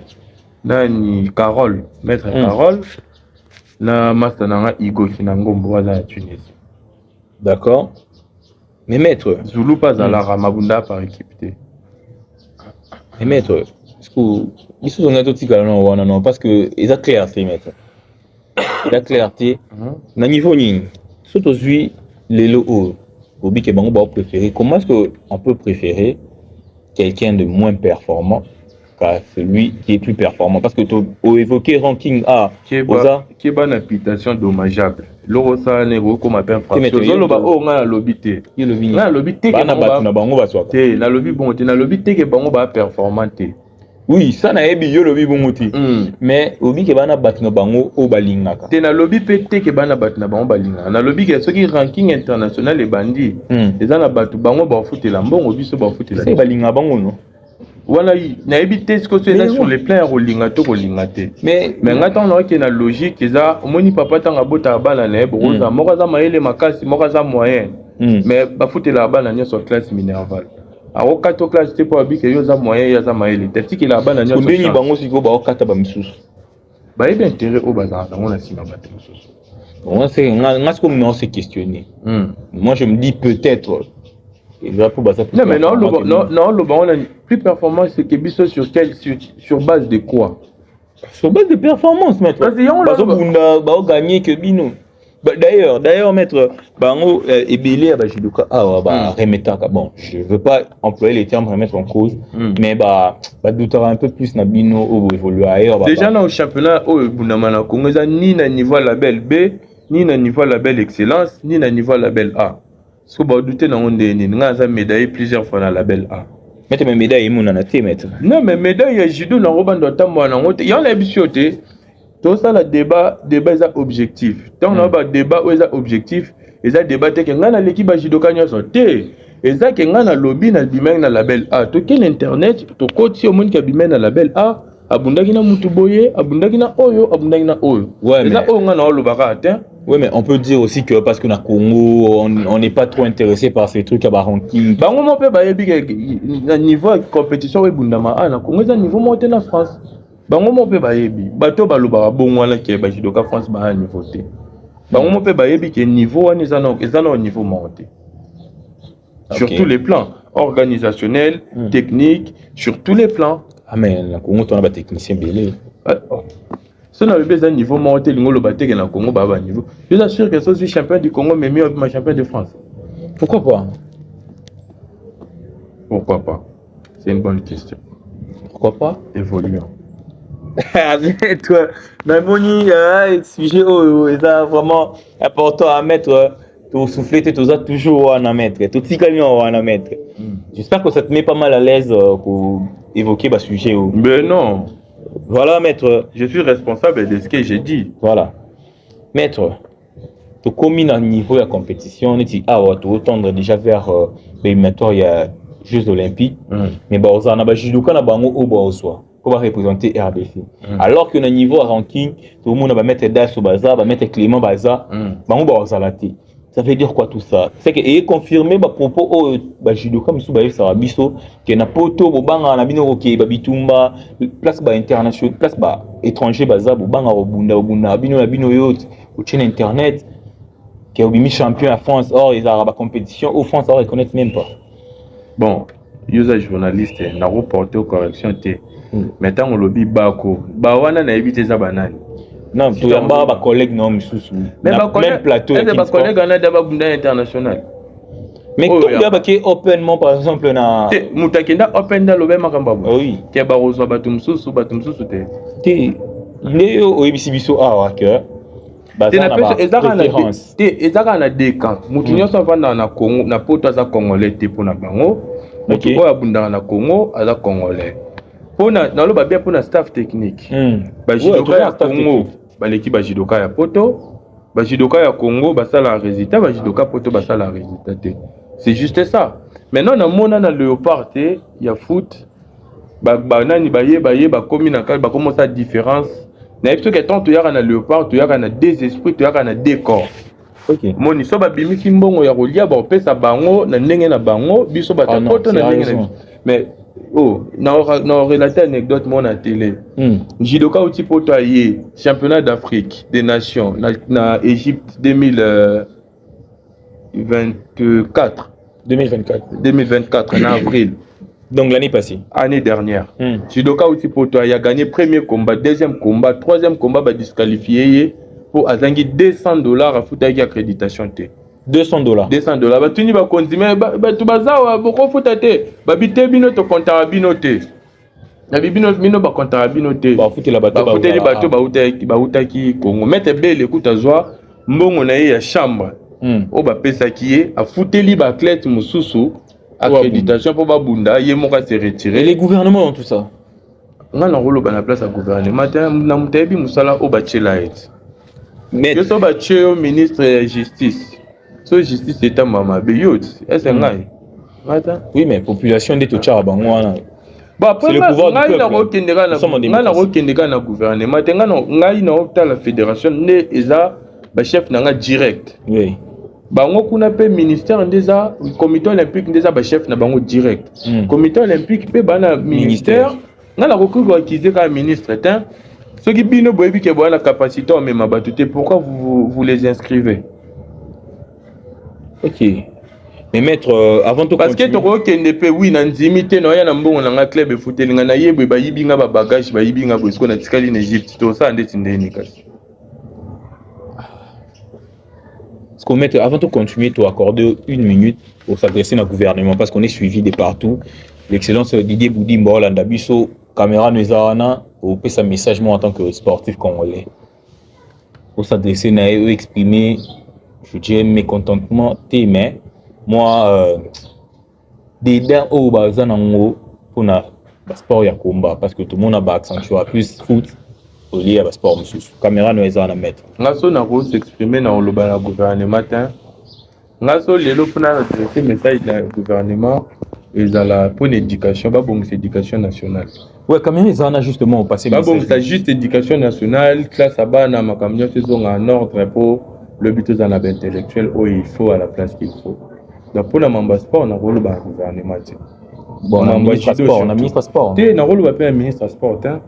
Nani Carole, maître Carole, na Master Nanga Igo Kinangombo à Tunisie. D'accord. Mais maître, Zulu pas à la Ramabunda par équipe. mais maître, est-ce que ils sont dans tout cas non parce que ils ont clarté maître. La clarté, na niveau ni. Surtout aujourd'hui les lots au bic et bango ba préférer. Comment est-ce que on peut préférer quelqu'un de moins performant qu'à celui qui est plus performant? Parce que tu as évoqué ranking A, qui est une application dommageable. L'euro ça n'est pas comme appel fraction. Zoloba oh on a lobité. Il le vini. Na lobité que na bango ba soit. Na lobby bon, na lobité que bango ba performanté. Oui, ça na ebi yo lobby bon moti. Mais obi ke bana bat na bango o balingaka. Te na lobby pété que bana bat na bango balingaka. Na lobby que ceux qui ranking international les bandits. Les ana bat bango ba foot la mbongo biso ba foot la. C'est balinga bango non. Voilà, na ebité ce que c'est là sur les plans rolinga to rolinga te. Mais ngata on a que na logique eza omoni papa tanga bota bana na ebo roza mokaza maele makasi mokaza moyen. Mais ba foot la bana nya sur classe minerval. Alors kato classe te po abi que yo za moyen ya za maele. Tati que la bana nya sur. Ndeni bango siko ba okata ba misusu. Ba ebe intérêt au bazar on a sima ba misusu. On sait ngas comme on s'est questionné. Moi je me dis peut-être. Non, mais non, le bon, plus performant, c'est que biso sur base de quoi? Sur base de performance, maître. Parce que on gagner que bino. D'ailleurs, maître, bango ebélé à Bajidoka remettre. Bon, je veux pas employer les termes remettre en cause, mais douter un peu plus na bino au évoluer ailleurs. Déjà dans le championnat au Bunamana Congo, ni na niveau label B, ni na niveau label excellence, ni na niveau label A. Si vous doutez, nous avons médaillé plusieurs fois dans la label A. Mais mes médailles, mon anaté, maître. Non, mais médaille, il y a judo dans Robin d'Otambo. Il y a l'habitude. Tout ça, le débat est objectif. Tant on a un débat où est objectif, et ça débat que nous avons l'équipe de judo qui a sauté. Et ça que nous avons lobby dans le label A. Tout quel internet, tout côté au monde qui a bimé dans la label A, abundaki na mutuboye, abundaki na oyo, abundaki na oyo. Ouais, mais ça, on a le barat atteint. Oui, mais on peut dire aussi que parce que dans Congo, on n'est pas trop intéressé par ces trucs à ranking. Bah, on peut pas dire niveau de compétition, oui, Bundama, na Congo, c'est un niveau monté en France. Bah, on peut pas dire, bateau, bah, le bara bon, voilà, qui est Bajidoka France, bah, niveau T. Bah, on peut pas dire que niveau, on est un niveau monté. Sur tous les plans, organisationnel, technique, sur tous les plans. Ah, mais dans Congo, on a des techniciens belés. Si on a besoin de niveau monté, le bâtiment dans le Congo, bah, niveau. Je suis sûr que je suis champion du Congo, mais mieux que champion de France. Pourquoi pas? Pourquoi pas? C'est une bonne question. Pourquoi pas? Évoluant. Toi, mais Moni, sujet est vraiment important à mettre. Tu souffler, tu as toujours à mettre. Tu as à mettre. J'espère que ça te met pas mal à l'aise pour évoquer le sujet. Mais non. Voilà, maître. Je suis responsable de ce que j'ai dit. Voilà. Maître, tu combines à niveau de la compétition, tu tendre déjà vers l'éliminatoire, il y a Jeux Olympiques. Mais on a judoka na bango au Baoswa pour représenter RDC. Alors que le niveau à ranking, tout le monde va mettre Das au Baza, va mettre Clément Baza, bango Baosalaté. Ça veut dire quoi tout ça? C'est que et confirmé ba propos au judoka misu ba yesa biso que na poto bobanga na bino ke babitumba place ba international place ba étranger baza bobanga obunda bino na bino yote au chaîne internet que obimi champion à France or ils ont ba compétition au France on reconnaît même pas. Bon, user journaliste na reporter aux corrections té. Maintenant on lobby bako ba wana na éviter za banani. Non, tu as pas collègue non misusu. Même plateau. C'est pas collègue on a d'abord bunda international. Mais tout le monde qui est openement par exemple na mutakenda open da lobe makamba. Oui. Ke ba rozwa batumsusu te. Té Léo oyebisi biso awa que ezaka na deux camps. Mutu nyonso avanda na Congo na poto aza congolais te pona bango. Mutu oyo abundaka na Congo aza congolais. Pona naloba bien pona staff technique. Bajidoka ya Congo baleki bajidoka ya poto. Bajidoka ya Congo basala résultat, bajidoka poto basala résultat te. C'est juste ça. Maintenant na mona na Léopard te ya foot nani ba komi na ba commence à différence. Na episo que tant tu yaka na Léopard, tu yaka na deux esprits, tu yaka na deux corps. OK. Moni so ba bimisi mbongo ya kolia ba pesa bango na ndenge na bango, biso ba poto na ndenge na. Mais na relater anecdote mon à télé. Jidoka outi poto aye championnat d'Afrique des nations na Égypte 2024. 2024. En avril. Donc l'année passée. Année dernière. Judoka aussi pour toi, il a gagné premier combat, deuxième combat, troisième combat, bah disqualifié pour azangi $200 à foutre avec accréditation T. $200. $200. Bah tu n'y vas continuer, bah tu vas ça, beaucoup foutre T. Bah bité bino to comptara bino T. Na bino bino ba comptara bino T. Bah foutre la bateau. Bah foutre les bateaux, bah uta Congo. Mette belle écoute à joie, mbongo na ya chambre. O ba pesa qui a foutre li ba athlète mususu. Accréditation pour Babunda, il est se retirer. Et les gouvernements dans tout ça? On a un rôle dans la place à gouvernement. Nous avons Moussala au Bachela. Mais je suis le ministre de la Justice. La justice est un maman. Est-ce que oui, mais la population de Tocha, c'est le pouvoir du peuple. La fédération est chef direct. Oui. Bango kuna pe ministère ndeza comité olympique ndeza ba chef na bango direct. Comité olympique pe bana ministère na la recours acquisé comme ministre tin ceux qui bino boyebi ke boya la capacité o mema batute pourquoi vous les inscrivez? OK. Mais maître avant tout parce que to ko kende pe oui na nzimité no ya na mbongo na club e footeli nga na yebwe ba yibinga ba bagage ba yibinga bo sko na tikali na Egypte to ça ndeti ndeni kasi. Maître, avant de continuer, tu accorder 1 minute pour s'adresser au gouvernement parce qu'on est suivi de partout. L'excellence Didier Boudi Mbola Ndabiso, caméra Nezarana, au fait sa message moi en tant que sportif congolais. Pour s'adresser à eux, exprimer, je dirais, mécontentement, mais moi, des dents au bazanango pour le sport et combat parce que tout le monde a accentué plus foot. Lié à sport monsieur caméra nous est en mettre ngaso na ko s'exprimer na oloba na gouvernement matin ngaso lelo pona adresser message na gouvernement ezala pour l'éducation ba bon éducation nationale ouais caméra ils en a justement au passé ba bon ça juste éducation nationale classe aba na makamyo saison en ordre pour le but aux en intellectuel où il faut à la place qu'il faut donc pour la mamba sport na oloba na gouvernement bon on a ministre sport té na oloba pe ministre sport hein.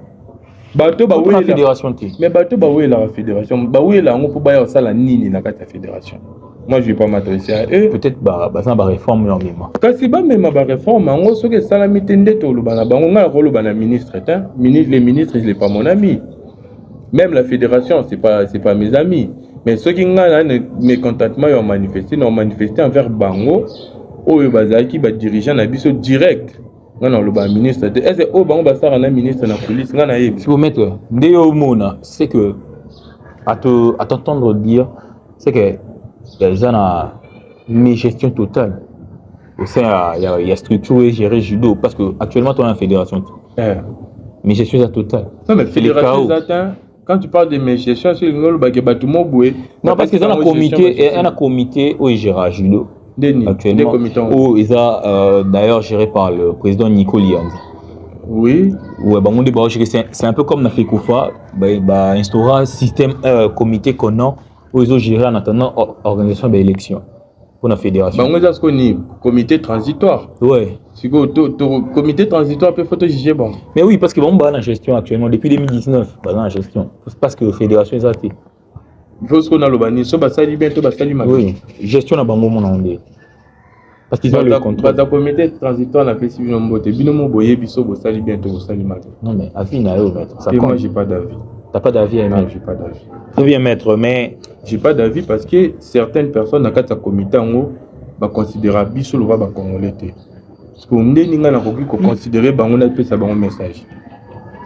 Bato ba la fédération mais bato ba la fédération ba la ngo pour ba sala nini na kata fédération moi je vais pas m'adresser à eux peut-être ba ça ba réforme en même kasi ba même ba réforme ngo soki sala mitende to lobana bango nga ko lobana ministre hein ministre les ministres il est pas mon ami même la fédération c'est pas mes amis mais ceux qui nga mes contentement ont manifesté envers bango oyo bazaki ba dirigeant na biso direct. Non, le ministre. Est-ce que au basara na ministre na police nga na yebi. Si vous mettez ndeo mona, c'est que à t'entendre dire, c'est que il y a déjà une gestion totale. Au sein il y a structure et gérer judo parce que actuellement tu as une fédération. Mais gestion totale. Non mais fédération quand tu parles de mes gestions c'est le batumo boué. Non parce que dans un comité où il gère judo. Actuellement, où ils ont d'ailleurs géré par le président Nico Lianz. Oui. Ouais, bah, c'est un peu comme dans FECOFA, bah, instaurer un système comité qu'on a où ils ont géré en attendant l'organisation de l'élection pour la fédération. Bah, on a ce qu'on dit, comité transitoire. Ouais. C'est quoi, comité transitoire peut faut juger bon. Mais oui, parce que bon, bah, la gestion actuellement depuis 2019, bah, dans la gestion, parce que la fédération est arrêtée. Il faut ce qu'on a le bani, ça va salir bientôt, va salir maintenant. Oui, gestion à bango mon ondé. Parce qu'ils ont le contrôle. Dans le comité transitoire, on a fait suivre mon beauté. Binomo boye biso va salir bientôt, va salir maintenant. Non mais avis n'a eu maître. Et moi j'ai pas d'avis. T'as pas d'avis, non, j'ai pas d'avis. Très bien maître, mais j'ai pas d'avis parce que certaines personnes dans le comité en haut va considérer biso le roi va congolais. Parce que on n'est pas considérer bango na pesa bango message.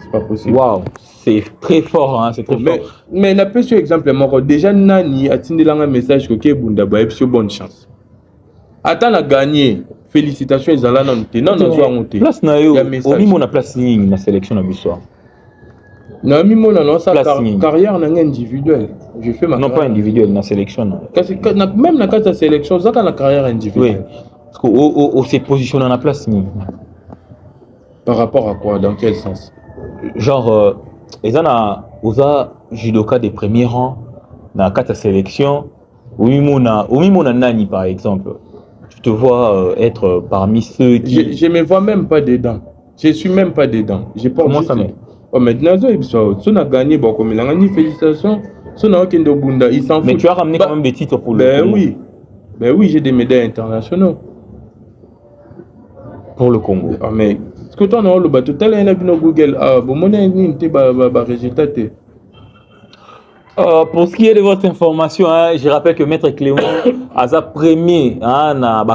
C'est pas possible. Waouh. C'est très fort, hein, c'est très fort. Mais n'a pas sur exemple, déjà Nani a tenu un message que Bunda Baeb sur bonne chance. Attends à gagner. Félicitations ils allaient non non place na yo. Au minimum na place ni na sélection na biso. Na minimum na sa carrière na individuelle. Je fais ma non pas individuelle na sélection. Même na carte de sélection, ça dans la carrière individuelle. Oui. Parce que au s'est positionné na place ni. Par rapport à quoi, dans quel sens? Genre ils ont judoka des premiers rangs dans la carte sélection. Oui, mon nani par exemple. Tu te vois être parmi ceux qui. Je me vois même pas dedans. Je suis même pas dedans. Comment ça met? Oh, maintenant, si on a gagné, bon, comme il a gagné, félicitations. Si on a gagné, il s'en fout. Mais tu as ramené quand même des titres pour le. Ben oui. Mais oui, j'ai des médailles internationaux. Pour le Congo. Ah, mais ce que tu as le bateau, tu as Google, bon, mon résultat. Pour ce qui est de votre information, hein, je rappelle que Maître Clément a premier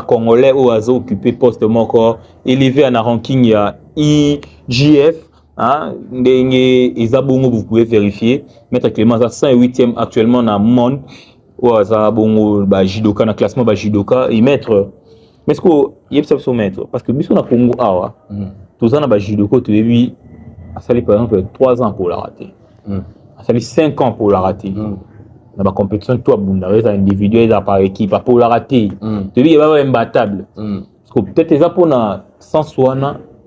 Congolais où a occupé poste encore élevé à un ranking il y a IGF. Hein, vous pouvez vérifier. Maître Clément a 108e actuellement dans le monde où a judoka dans le classement judoka et maître. Mais est-ce que il y a ça maître parce que bis on a Congo awa tous ans na judoka tu vu a sali par exemple 3 ans pour la rater. Ça fait 5 ans pour la rater. Dans la compétition, toi, c'est individuel, par équipe, pour la rater. Tu dis, il va imbattable. Parce que peut-être les Japonais, sans soi,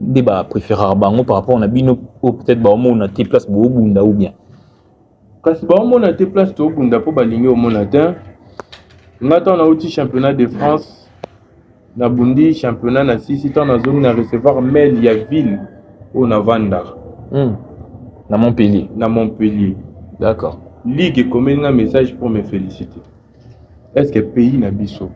des préférés par rapport à Bino, ou peut-être on a tes places pour Bunda ou bien. Quand on a tes places pour Bunda pour baligner au Monatin, on a un championnat de France, na Bundi, championnat na 6 ans, on a recevoir mail, il y a ville, on a Vandar. Dans Montpellier. Dans Montpellier. D'accord. Ligue comme un message pour me féliciter. Est-ce que le pays n'a biso?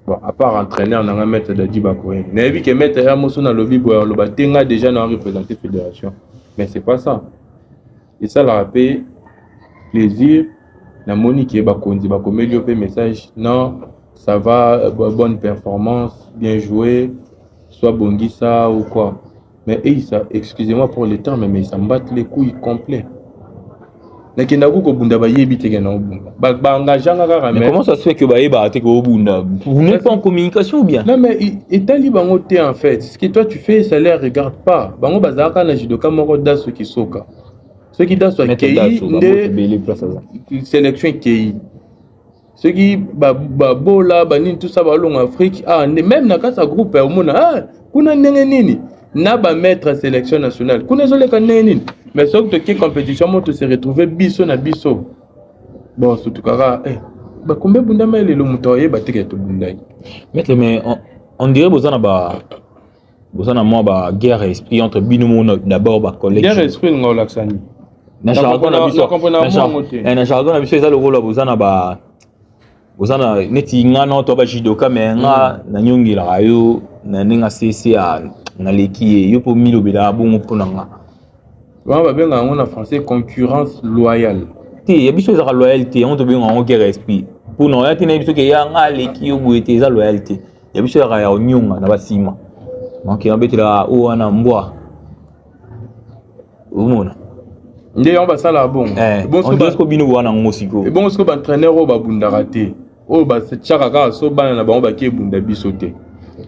Bon, à part entraîneur, on a un maître de Dibakoyen. On a vu que maître Hermoso dans le lobby, on a déjà représenté la fédération. Mais c'est pas ça. Et ça leur a fait plaisir. La Monique et Bakondi, Bakomelio fait message. Non, ça va, bonne performance, bien joué, soit Bongissa ou quoi. Mais excusez-moi pour le terme, mais ils s'en battent les couilles complets. Mais comment ça se fait que vous n'êtes pas en communication ou bien? Non, mais Italie, en fait. Ce que toi tu fais, ça ne les regarde pas. Ceux qui dansent à Kei, sélection Kei. Ceux qui bola, tout ça, en Afrique, même dans le groupe, n'a pas mettre sélection nationale. Mais sauf que qui compétition tu se retrouver biso na biso. Bon surtout kara combien bunda mais le mutoye batike to bunda. Mais on dirait bozana moi guerre esprit entre binomo d'abord collègue. Guerre esprit ngolaksani. Na jargon na biso. Na jargon na biso eza le rôle bozana neti ngana to judoka mais nga na nyongi la yo na ninga CCA na leki yo po milo bela bongo ponanga. On va bien en français concurrence loyale. Il y a des choses à loyauté, on te bien en guerre esprit. Pour nous, il y a des choses qui y a qui ont été la loyauté. Il y a des choses à union na basima. Donc il y a des là où on a mboa. Au monde. Ndé on va ça là bon. Bon ce que bino wana ngosiko. Et bon ce que entraîneur au babunda raté. Oh ba tchaka so bana na ba on ba ke bunda bisoté.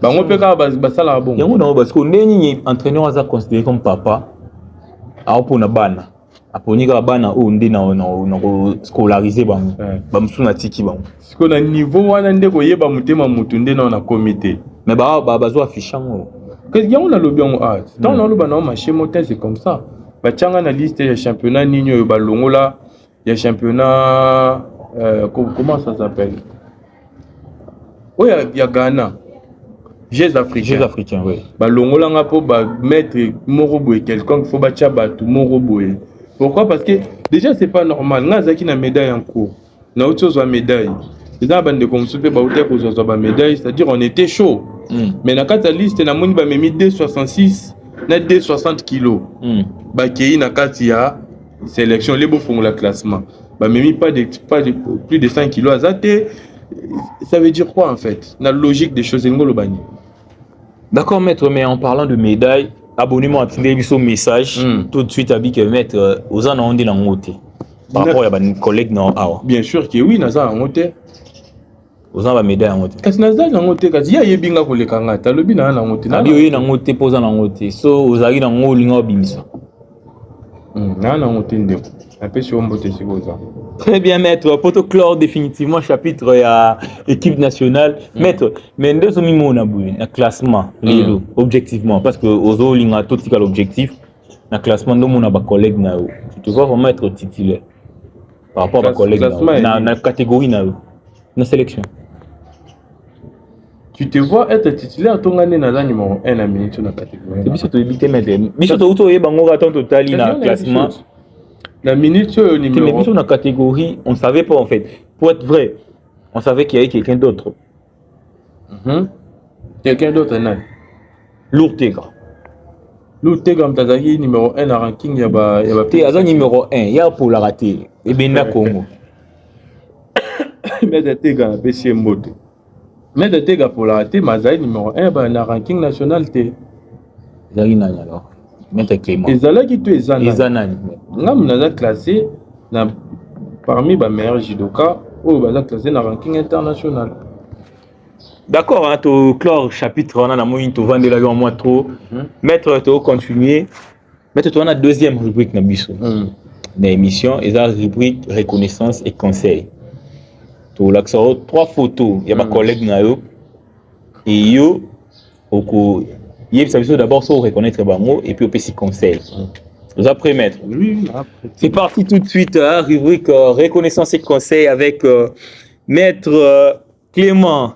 Ba on peut ka ba ça là bon. Yango na parce que ndeni entraîneur aza considéré comme papa. Pour na bana aponika bana o ndi na scolariser bango bamsuna tiki bango siko na niveau wana ndeko yeba mutema mutu nde na comité mais bazo affichango que y a on a lobby en art tant on a lobby na marché motel c'est comme ça ba tchanga na liste ya championnat ninyo ba longola ya championnat comment ça s'appelle oh ya Ghana Jeux africains, oui. Longola nga po mettre moroboé quelqu'un qu'il faut battre tout moroboé. Pourquoi? Parce que déjà c'est pas normal. Nga zaki na médaille en cours. Na autre chose médaille. Les gens bande comme soupe ba hôtel ko zo ba médaille, c'est-à-dire on était chaud. Mais na kata liste na moni ba memi D66 na D60 kg. Ba kei na kati ya sélection les beaux font la classement. Ba memi pas de plus de 5 kg azate. Ça veut dire quoi en fait? La logique des choses ngolo bani. D'accord maître, mais en parlant de médailles, abonnez-moi à ce message tout de suite à que maître aux en on dit dans ngote. Par rapport à mes collègues non awa. Bien sûr que oui, naza en ngote. Aux en médaille en ngote. Kasi naza en ngote kasi ya yebinga ko le kanga ta lobi na ngote. Na yo na ngote poza na ngote. So ozali na ngolinga obimisa. Na ngote ndeko. Un peu sur mbote sikoza. Très bien, maître. Pour clore définitivement chapitre à équipe nationale. Maître, mais deux hommes on a un classement, objectivement, parce que aux autres, il y a tout l'objectif. Un classement, nous, on a des collègues. Tu te vois vraiment être titulaire par rapport à des collègues. Dans la catégorie, dans la sélection. Tu te vois être titulaire, ton année dans la numéro 1 à minute dans la catégorie. C'est bien, tu éviter, maître. Mais surtout, tu es en total dans le classement. La minute numéro. Mais dans la catégorie, on ne savait pas en fait. Pour être vrai, On savait qu'il y avait quelqu'un d'autre. Quelqu'un d'autre, non? Lourtega. Lourtega, Mtazaki, numéro 1 dans le ranking, il y a Théaza numéro 1, il y a pour la rater. Et Benda Congo. Mais de Tega, BC Mode. Mais de Tega pour la rater, Mazaï numéro 1 dans le ranking national. Zari Nani alors. Maître Clément. Et Zala qui tu es Zana. Et Zanani. Nous avons classé parmi les meilleurs judokas, nous avons classé dans le ranking international. D'accord, hein, tu clore chapitre, on a la moyenne, tu vends de la en moins trop. Maître, tu continuer. Maître, tu as la deuxième rubrique dans l'émission, et la rubrique reconnaissance et conseil. Tu as 3 photos, il y a ma collègue Nayo, et yo, d'abord, ça reconnaître les mots, et puis aussi conseil. Vous après, maître. Oui, après. C'est parti tout de suite, hein, rubrique reconnaissance et conseil avec maître Clément.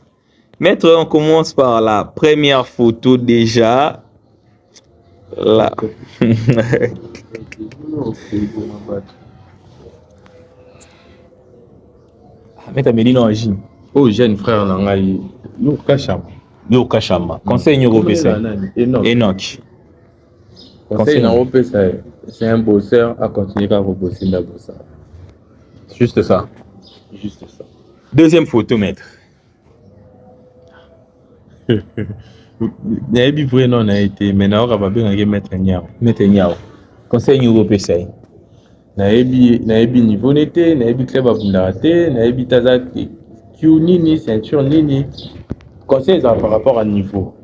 Maître, on commence par la première photo déjà. Là. Maître Médine Angie. Oh, jeune frère, nous Kachama. Nous Kachama. Conseil européen. Enoch. Conseil européen, c'est un bosseur à continuer à bosser dans le bosseur. Juste ça. Juste ça. Deuxième photo, maître. Naebi vraiment n'a été maintenant on va bien mettre Niao. Mettre Niao. Conseil européen. Naebi niveau n'était, naebi club abundate, naebi tazaki, nini ceinture nini. Conseil par rapport à niveau.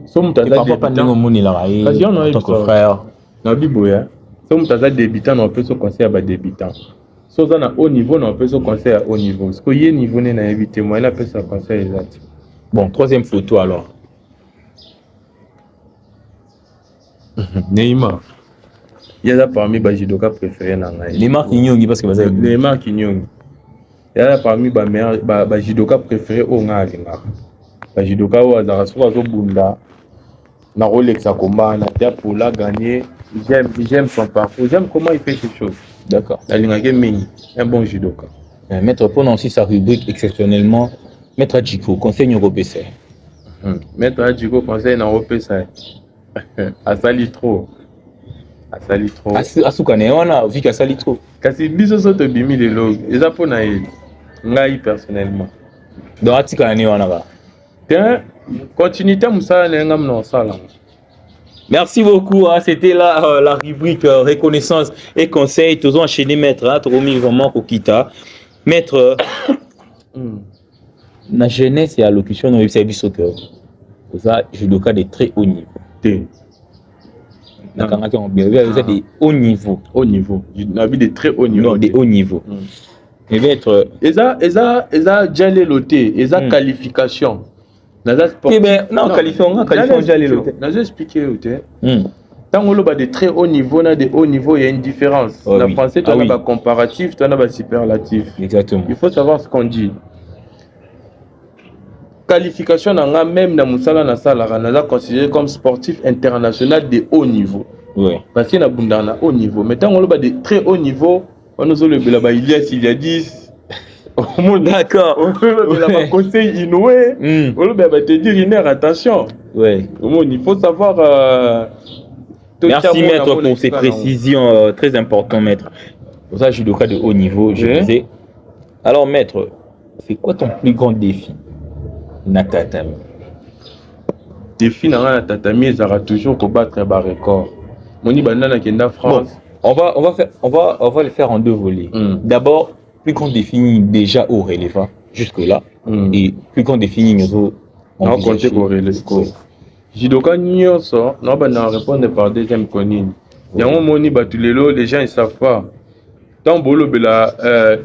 Somme tazaki pas n'engo moni la raï. Ton frère. Nabi boya. Somme tazaki débutant on peut se conseiller à débutant. So ça na haut niveau on peut se conseiller à haut niveau. Parce que y niveau n'est naebi témoin là peut se conseiller exact. Bon, troisième photo alors. Neymar. Il y a parmi les judokas préférés. Neymar Kinyongi parce que vous avez Neymar Kinyongi. Il y a parmi les judokas préférés au Ngalinga. Les judokas au Azarasu Bunda. Na Rolex à combat, na terre pour la gagner. J'aime son parcours. J'aime comment il fait ces choses. D'accord. La Linga Mini, un bon judoka. Maître Pon aussi sa rubrique exceptionnellement. Maître Adjiko, conseil européen. Maître Adjiko, conseil européen. Asali trop. Asali trop. Asukane, on a vu qu'Asali trop. Kasi biso soto bimi de log. Eza pona ngai personnellement. Donc atikane on a. Tiens, continuité musala nenga mno sala. Merci beaucoup, hein. C'était là la rubrique reconnaissance et conseil. Tous enchaîné maître, hein, Tomi vraiment Kokita. Maître la jeunesse et allocution dans le service au cœur. Ça, judoka de très haut niveau. Vous êtes de haut niveau. Haut niveau. La vie de très haut niveau. Non, de haut niveau. Et maître. Eza déjà loté, eza qualification. Eh bien, non, qualification déjà loté. J'ai expliqué où t'es. Tant qu'on a de très haut niveau, on a de haut niveau, il y a une différence. Oh, en français, tu as un comparatif, tu as un superlatif. Exactement. Il faut savoir ce qu'on dit. Qualification même dans Moussala na Salara, on a considéré comme sportif international de haut niveau. Oui. Parce qu'il y a un haut niveau. Mais tant qu'on a de très haut niveau, on a il y a 10. D'accord. On a conseil inoué. On va te dire attention. Oui. Il faut savoir. Merci maître pour ces précisions très importantes, maître. Pour ça, judoka de haut niveau, je disais. Alors maître, c'est quoi ton plus grand défi? Natatami. Défi na tatami, ça va toujours combattre un record. Moni banana qui est en France. Bon, on va le faire en 2 volets. D'abord, plus qu'on définit déjà au relevant jusque là, et plus qu'on définit nous on compte au relevant. Judoka nyonso, non ba na répondre par deuxième conine. Yango moni batulelo, les gens ils savent pas. Tant bolo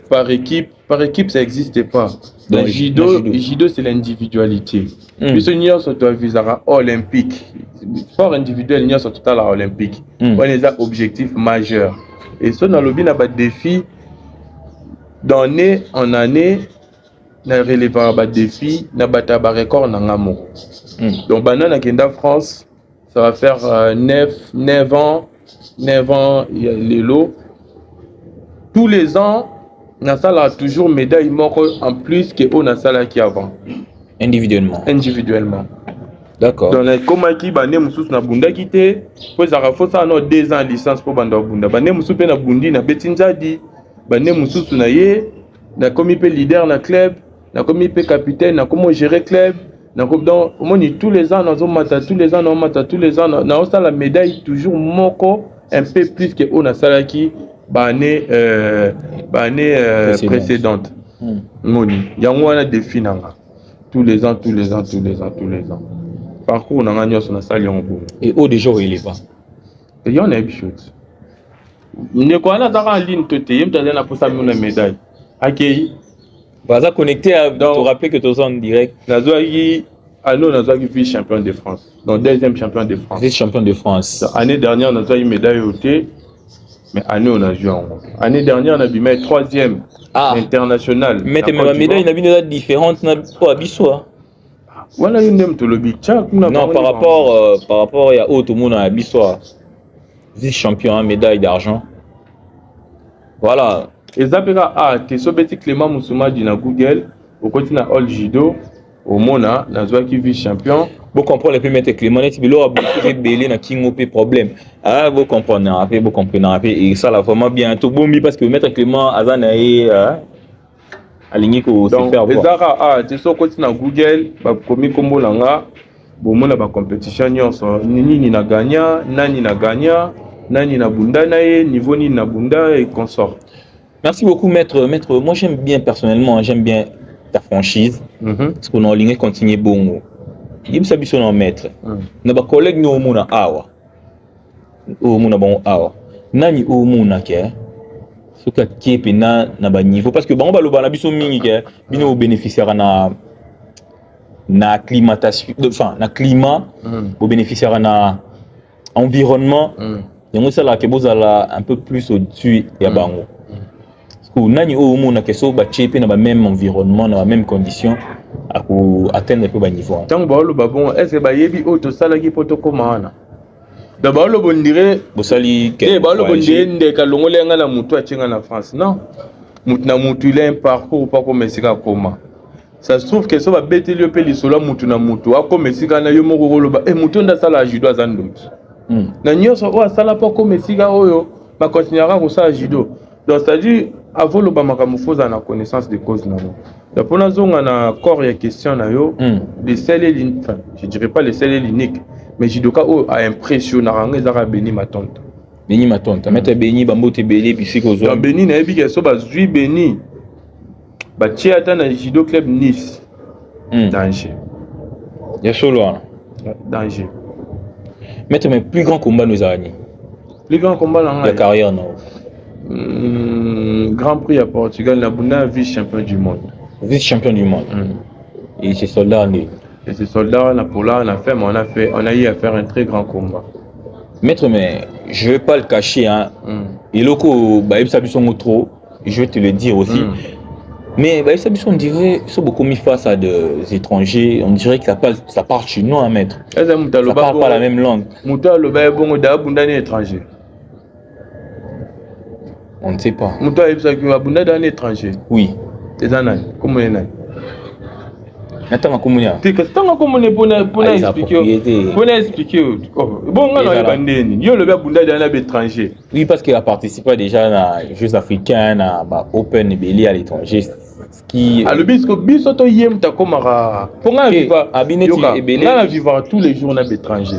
par équipe ça n'existe pas. Donc judo c'est l'individualité. Puisque nous sommes visera olympique. Sport individuel nous sommes total olympique. On est un objectif majeur. Et ça dans le but n'a pas de défi d'année en année n'a relevé pas de défi n'a pas de record n'a ngamo. Donc banana kenda France ça va faire 9 ans les lots. Tous les ans nasala toujours médaille moko en plus que on nasala qui avant individuellement. D'accord. Donc comme qui bane mususu na bunda kité po zaka faut ça no 2 ans licence pour banda bunda bane mususu pe na bundi na betinzadi bane mususu na ye na komi pe leader na club na komi pe capitaine na comment gérer club na comme donc au moins tous les ans nous mata tous les ans on mata tous les ans na ça la médaille toujours moko un peu plus que on a salaki bane précédente moni yango wana défi nanga tous les ans parcours nanga nyos na sali on bon et au déjà il est pas et y en a une chose ne quoi na dans en ligne toté yem tazana na posa mi na médaille akei baza connecté à te rappeler que tu es en direct nazwaki ano nazwaki vice champion de France donc deuxième champion de France vice champion de France année dernière nazwaki médaille au thé mais année on a joué en année dernière on a bimé troisième international mais ma médaille n'a bien différente na po abiso voilà une même to lobi non par rapport ya autre monde à abiso vice champion médaille d'argent voilà ezapeka te sobeti Clément Musuma di na Google au côté na all judo au mona nazwaki vice champion vous comprenez le plus mettre Clément net bilo a beaucoup belé na kingo pe problème vous comprenez et ça là vraiment bien tout bombi parce que mettre Clément azana et aligné ko se faire voir ezaka te so côté na Google ba komi kombo langa bo mona ba compétition nyonso nini na gagna nani na bunda na ye niveau ni na bunda et consort. Merci beaucoup, maître. Moi, j'aime bien personnellement, j'aime bien ta franchise. Parce qu'on a ligne continuer bon. Il me s'habille sur maître. Nos collègues nous mona awa. Au mona bon awa. Nani au mona ke. Ce qui est pena na ba niveau parce que bon ba lo ba na biso mingi ke bino bénéficiaire na climatation enfin na climat au bénéficiaire na environnement. Donc ça là que vous allez un peu plus au-dessus ya bango. Nani o mona ke so ba chepe na ba même environnement na ba même condition à atteindre peu ba niveau. Tant ba lo ba bon est-ce que ba yebi auto sala ki protocole mana. Da ba lo bon dire bo sali ke ba lo bon dire ndeka longole nga na mutu achinga na France. Non. Mutu na mutu il a un parcours pas comme sika koma. Ça se trouve que so ba beteli pe lisolo mutu na mutu akome sika na yo moko lo ba mutu nda sala judo azando. Na nyonso o sala pas comme sika oyo ba continuera ko sala judo. Donc c'est-à-dire avant le bamaka mufoza na connaissance de cause na yo. Donc pour na zonga na corps ya question na yo, les seuls enfin, je dirais pas les seuls uniques, mais judoka o a impressionné ranga ezaka Beni Matonta. Beni Matonta, mettre Beni bambote belé puis c'est kozo. Dans Beni na yebi ke so ba zui Beni. Ba tiata na judo club Nice. Danger. Ya solo. Danger. Mettre mes plus grands combats nous ani. Plus grand combat dans la carrière non. Grand Prix à Portugal, Nabuna vice-champion du monde. Vice-champion du monde. Et ces soldats, et ces soldats, on a eu à faire un très grand combat. Maître, mais je ne vais pas le cacher. Hein. Et loko, trop, je vais te le dire aussi. Mais on dirait qu'ils sont beaucoup mis face à des étrangers. On dirait que ça parle chinois, maître. Ça ne parle pas la même langue. Étranger. On ne sait pas. Mouta est abunda d'un étranger. Oui. C'est un an. Comment est-ce? Attends, comment est-ce? C'est que c'est un comment pour expliquer. Pour expliquer. Bon, on a bandé. Yo le abunda d'un étranger. Oui, parce qu'il a participé déjà à les Jeux africains, à Open et Belly à l'étranger. Qui. Ah le bisco bisoto yem ta komara. Pour nga vivre. Abineti et Belly. Nga vivre tous les jours na étranger.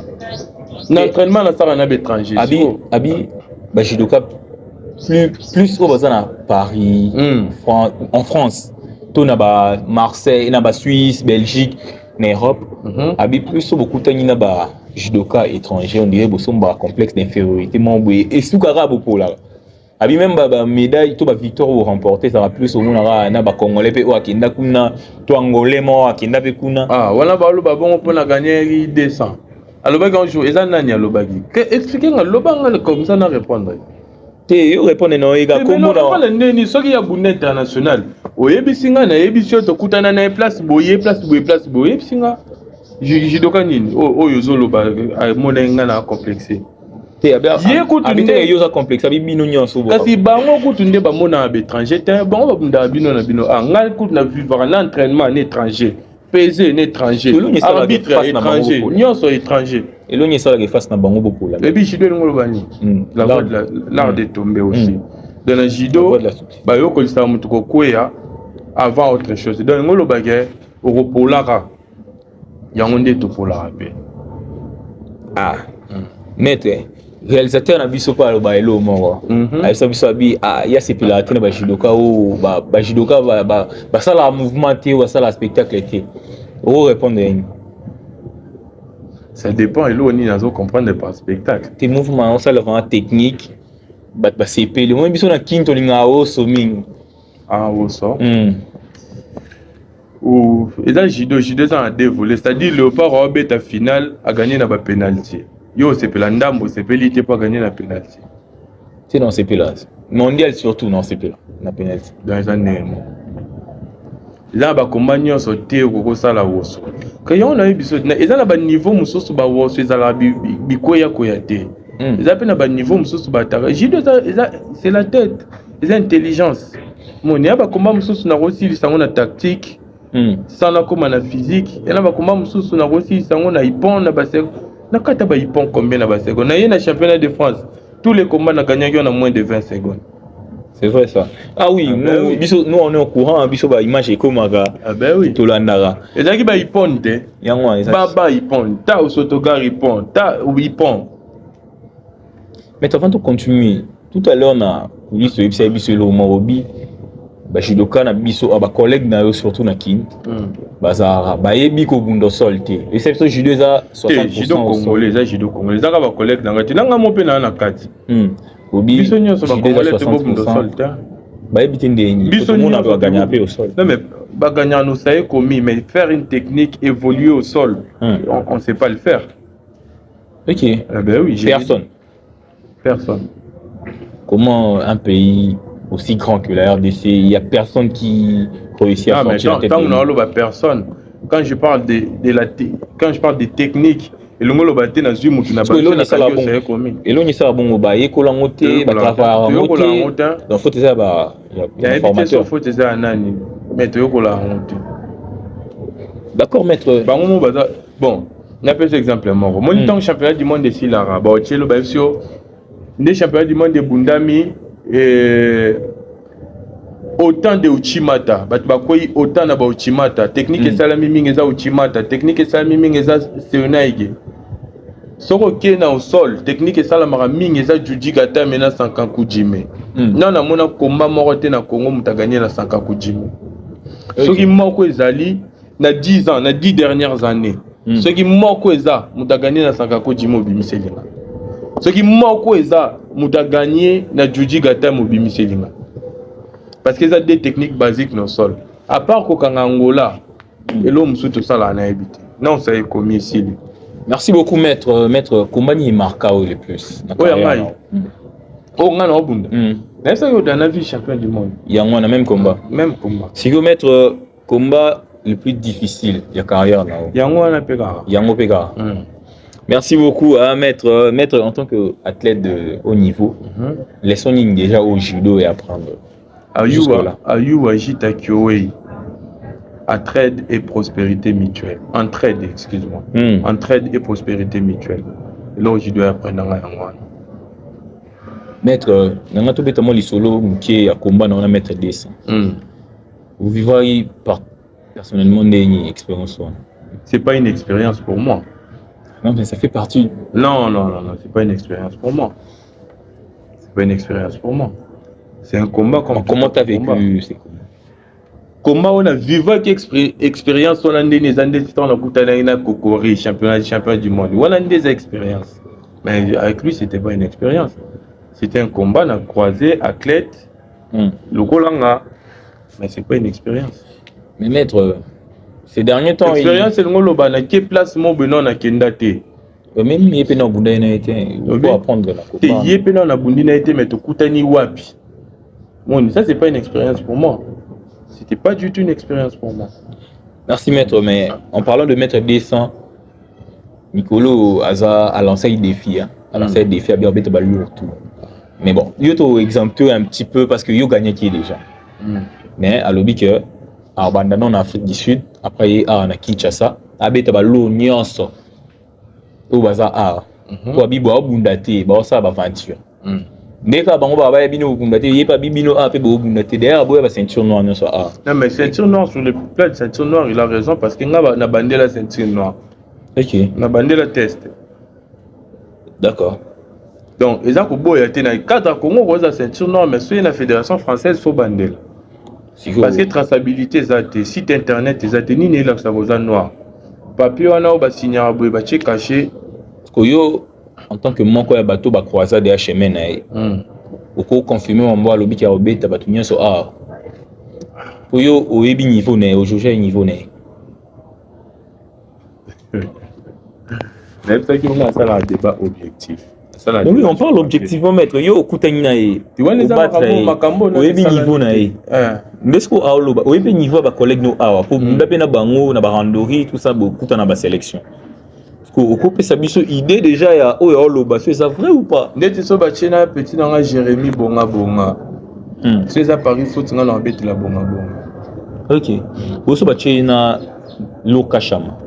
L'entraînement na ça na étranger. Abi judoka plus au bazar à Paris, en France, tout na Marseille, na Suisse, Belgique, en Europe, abi plus beaucoup tani na judoka étranger, on dirait bosomba complexe d'infériorité mamboué et soukara beaucoup là. Abi même médaille tout victoire ou remporter ça va plus au monde na congolais pe o akinda kuna to angolais mo akinda pe kuna. Voilà ba lo ba bon pour na gagner 200. Alors quand joue eza nani alobaki. Expliquer nga lobanga comme ça na répondre. Yo répondre non ega kombo na wala ndeni soki ya bunda international oyebisinga na yebisio to kutana na place boye bisinga judoka nini oyo zolo ba mona nga na complexe Ye kutunde yoza complexe bino nyonso kasi bango kutunde bamona ba étranger te bango babunda bino na bino ngal kutuna vivre na entraînement en étranger pesé en étranger arbitre étranger nyonso étranger elongi esalaka face na bango bokola et puis judo ngolo bani la voie de l'art de tomber aussi dans le judo bayokolisa mutu kokwea avant autre chose donc ngolo bagay okopolaka yango nde topolaka pe maître réalisateur na biso pa aloba elo moko ayebisa biso abi ya sepelaka te na bajudoka oyo bajudoka basalaka mouvement te basalaka spectacle te répondre nini? Ça dépend elo nini nazo comprendre par spectacle te mouvement osalaka vraiment technique bato basepeli moi biso na kini tolingaka oso mingi oso eza judo eza na deux volets c'est-à-dire léopard aobeta finale agagné na bapenalty yo osepela ndambo osepeli te po agagné na penalty te na osepela mondial surtout na osepela na penalty donc eza neno eza na bakomba nyonso te okokosala woso ka yango na yo biso eza na baniveau mosusu bawoso ezalaka bikweyakoya te eza mpe na baniveau mosusu bataka judo c'est la tête eza intelligence moni ya bakomba mosusu nakosilisa yango na tactique sans nakoma na physique ena bakomba mosusu nakosilisa yango na ipon na baseko nakata ba ipon combien na baseko na ye na championnat de France tous les combats na gagné en moins de 20 secondes. C'est vrai ça. Oui, nous on est au courant, biso ba image ekomaka. Oui. Tolandara. Ezaki ba ipon te. Yango ezaki. Baba ipon, ta osotogar ipon, ta ipon. Mais avant de continuer, tout à l'heure na biso biso lo marobi. Bajudoka na biso ba collègue na yo surtout na kin. Bazara bayebi ko bundo sol te. Et c'est ça judo za 60%. Judo congolais, za judo congolais. Za ba collègue na ngati nanga mo pe na kati. Obi biso nyonso ba congolais te bo bundo sol te. Bayebi te ndeni. Biso nyonso ba gagner pe au sol. Non mais ba gagner nous ça est commis mais faire une technique évoluer au sol, on sait pas le faire. OK. Oui, personne. Comment un pays aussi grand que la RDC, il n'y a personne qui réussit à sortir la tête. Personne. Quand je parle quand je parle de technique, et le mot qui n'a pas et l'on est bon ba ekola ngote ba travailler ngote donc faut ça ba formateur faut ça nani maître yokola ngote d'accord maître bon on appelle cet exemple moko mon temps championnat du monde de Silara ba otchelo ba fsio des championnats du monde de Bundami et autant de Uchimata bat bakoyi autant na ba Uchimata technique et salami mingi eza Uchimata technique et salami mingi eza Seonaige soko kena au sol technique et salamara mingi eza Juji Gata mena Sankaku Jime na mona komba moko te na Congo mutaganye na Sankaku Jime soki moko ezali na 10 ans na 10 dernières années soki moko eza mutaganye na Sankaku Jime obimiselinga soki moko eza mutaganye na Juji Gata obimiselinga parce que ça des techniques basiques no sol à part kokanga Angola et l'homme sous tout ça là na habité non ça est commis ici. Merci beaucoup maître Kombani et Marcao le plus ngana obunda mais ça yo dans la vie champion du monde yango na même combat si vous maître combat le plus difficile ya carrière là yango na peka merci beaucoup à maître en tant que athlète de haut niveau laissons déjà au judo et apprendre Ayuba Jita Kiowei, entraide et prospérité mutuelle. Entraide, excuse-moi. Entraide et prospérité mutuelle. Et là, je dois apprendre à moi. Maître, nous avons tout les solo qui a combat dans la maître dessin. Vous vivez personnellement une expérience. C'est pas une expérience pour moi. Non, mais ça fait partie. Non, c'est pas une expérience pour moi. C'est pas une expérience pour moi. C'est un combat comme comment tu as vécu ces combats? On a vécu expérience, on a des années on a coûté na Kokori, champion du monde. On a des expériences. Mais avec lui, c'était pas une expérience. C'était un combat, on a croisé athlète, le Kolanga. Mais c'est pas une expérience. Mais maître, ces derniers temps, l'expérience c'est le ngoloba na quelle place mo beno na kendate. Même yepé na bunda na été, il faut apprendre la combat. Yepé na bunda na été mais to kutani wapi. Bon, ça c'est pas une expérience pour moi. C'était pas du tout une expérience pour moi. Merci maître, mais en parlant de maître dessin, Nicolo a lancé un défi, hein. A lancé un défi à bien bête lourd tout. Mais bon, yo to exempté un petit peu parce que yo gagné qui déjà. Mais à l'objet que abandonné en Afrique du Sud, après à na Kinshasa, a bête lourd nyonso. Au bazar a. Pour bibo abundate, ba ça ba aventure. Dès que bango ba bino abundate, yé pas bibino a pe bo abundate. Derrière boya ba ceinture noire nyonso a. Non mais ceinture noire sur le plat de ceinture noire, il a raison parce que na bandé la ceinture noire. OK. Na bandé la test. D'accord. Donc, ils ont beau y être dans le cadre Congo, vous avez ceinture noire, mais sur la fédération française, il faut bander. Parce que traçabilité, c'est site internet, c'est ni là ça vous a noir. Papier, on a un signé à bout, caché. Parce que en tant que moi, quand il y a bateau, bah croisade des chemin, au coup confirmer mon bois lobby qui a obéi, t'as battu bien sur A. Pour yo, au ébi niveau né, au jugé niveau né. C'est ça qu'on a ça là débat objectif. Oui, on parle objectivement, maître. Yo, au Koutangina, tu vois les Macambo, au ébi niveau né. Mais ce qu'on a au ébi niveau, bah collègue nous a, pour m'appeler na bango, na barandori, tout ça, beaucoup dans la sélection. Au couple, ça biso idée déjà, ya oh ya lo, bah c'est ça vrai ou pas? Dès que tu es na petit dans la Jérémy Bonga Bonga. C'est ça Paris faut tu na bête la Bonga Bonga. OK. Boso ba na lo kashama.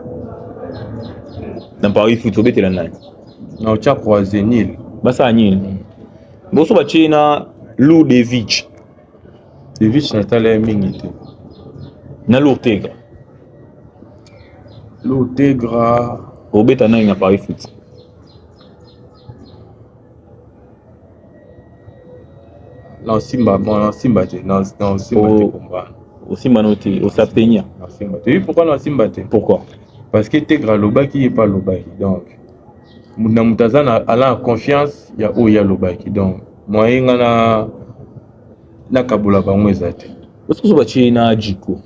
Dans Paris foot bête la nan. Na tia croisé Nil. Ba sa Nil. Boso ba na lo Devich. Devich na tala mingi te. Na lo Tegra. Lo Tegra au bête na Paris foot. Non, Simba, bon, Simba, non, Simba, combat. Au Simba, au Saptenia. Non, Simba. Tu sais pourquoi non, Simba? Pourquoi? Parce que Tegra Lobaki n'est pas Lobaki. Donc, Moutazan a la confiance, il y a où il y a Lobaki. Donc, moi, il y a na Kabula Bangwezate. Est-ce que tu na Djiko?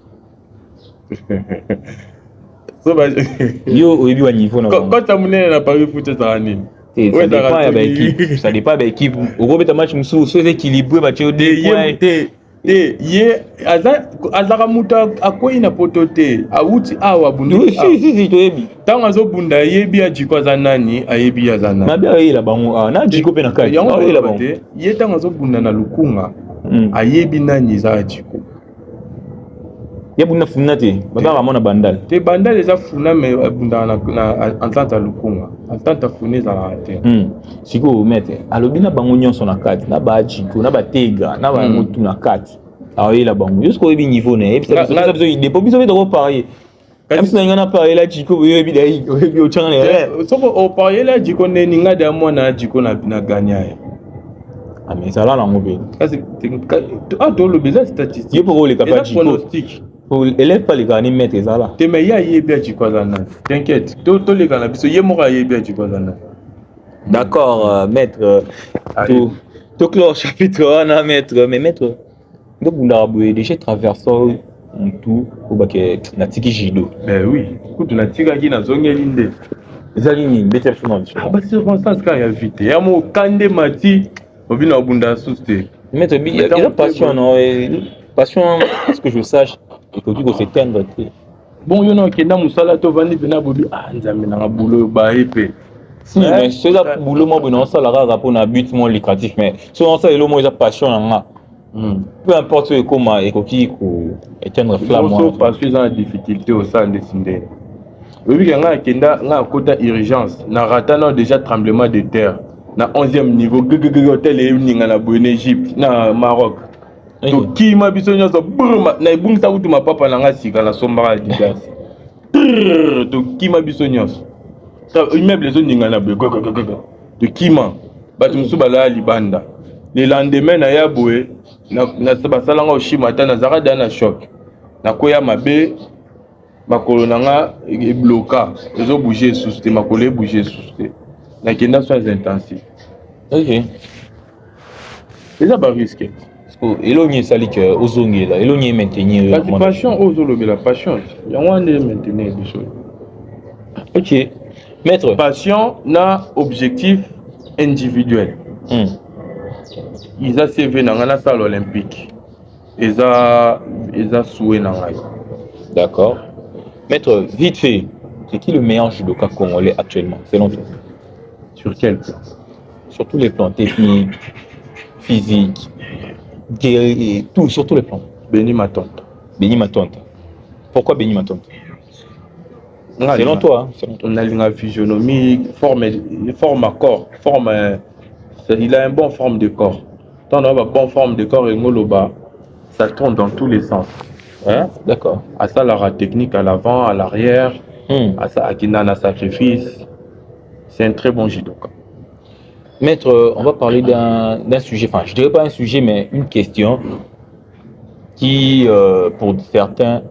Yo, au début, au niveau. Quand tu as mené la Paris foot, ça a nil. Ça dépend de l'équipe. Ça dépend de l'équipe. Au gros, tu as match c'est équilibré, tu as des points. Azara muta akoyi na potote awuti awa bundu. Si to yebi. Tanga zo bunda yebi ajiko za nani ayebi ya za nani. Mabe ayela bango na jiko pe na kati. Yango ayela bango. Ye tanga zo bunda na lukunga. Ayebi nani za ajiko. Ya bunda funa te. Baka mona bandal. Te bandal eza funa me bunda na entente lukunga. Entente funa za te. Siko mete. Alobi na bango nyonso na kati na ba jiko na ba tega na ba mutu na kati. Ah la bango. Jusqu'au niveau né. Et puis ça besoin il pas besoin de reparer. Même si on a parlé là jiko yebi dai yebi o changa ne. Soko o parler là jiko ne ninga da mona jiko na gagna. Ah mais ça là la ngobé. Ah to le bizarre statistique. Yo pour les capables pronostic. Pour élève pas les gagner mettre ça là. Te mais ya yebi jiko za na. T'inquiète. To les gars na biso ye moko yebi jiko za na. D'accord maître. To clore chapitre 1 maître mais maître donc on a déjà traversé tout au baquet natiki jido. Ben oui, écoute natika qui na zongeli nde. Ezali ni betel funa. Ah bah circonstance quand il y a vite. Ya mo kande mati obina bunda souste. Maître bi il y a passion non passion ce que je sache il faut que s'éteindre. Bon yo non kenda musala to vandi bena bobi ah nzambe na boulot ba épée. Si mais c'est ça boulot mo bena ça la rapport na but mon lucratif mais selon ça il mo passion na. Peu importe comment et qui éteindre flamme parce qu'ils ont des difficultés au sein de Sindé. Oui, il y a un côté urgence. Na ratana déjà tremblement de terre. Na 11e niveau, hôtel et une na en Égypte, na Maroc. Donc qui m'a besoin so bruma na ibungisa utu mapapa na ngasi kana sombara digas. Donc qui m'a besoin ça immeuble zo ninga na bego. De qui m'a batu musubala libanda. Le lendemain na yaboué na sabasalanga oshimata na zarada na choc na koya mabe makolo nanga e bloqué ezo bouger sous te makolo bouger sous te na kenda soins intensifs. OK ça ba risque elongi sali que ozongi là elongi maintenir la passion ozolobe la passion yango ande maintenir des choses. OK maître passion na objectif individuel. Ils ont CV dans la salle olympique. Ils ont souhait dans la. D'accord. Maître, vite fait. C'est qui le meilleur judoka congolais actuellement, selon toi? Sur quel plan? Sur tous les plans, techniques, physiques, guerrier, tout, sur tous les plans. Béni Matonta. Béni Matonta. Pourquoi Béni Matonta? Selon toi, selon toi. On a une physionomie, forme à corps, il a une bonne forme de corps. Tant on a une bonne forme de corps et ngoloba, ça tourne dans tous les sens. Hein? D'accord. À ça, la technique à l'avant, à l'arrière, à ça, à Kinana sacrifice. C'est un très bon judoka. Maître, on va parler d'un sujet, enfin, je dirais pas un sujet, mais une question qui, pour certains,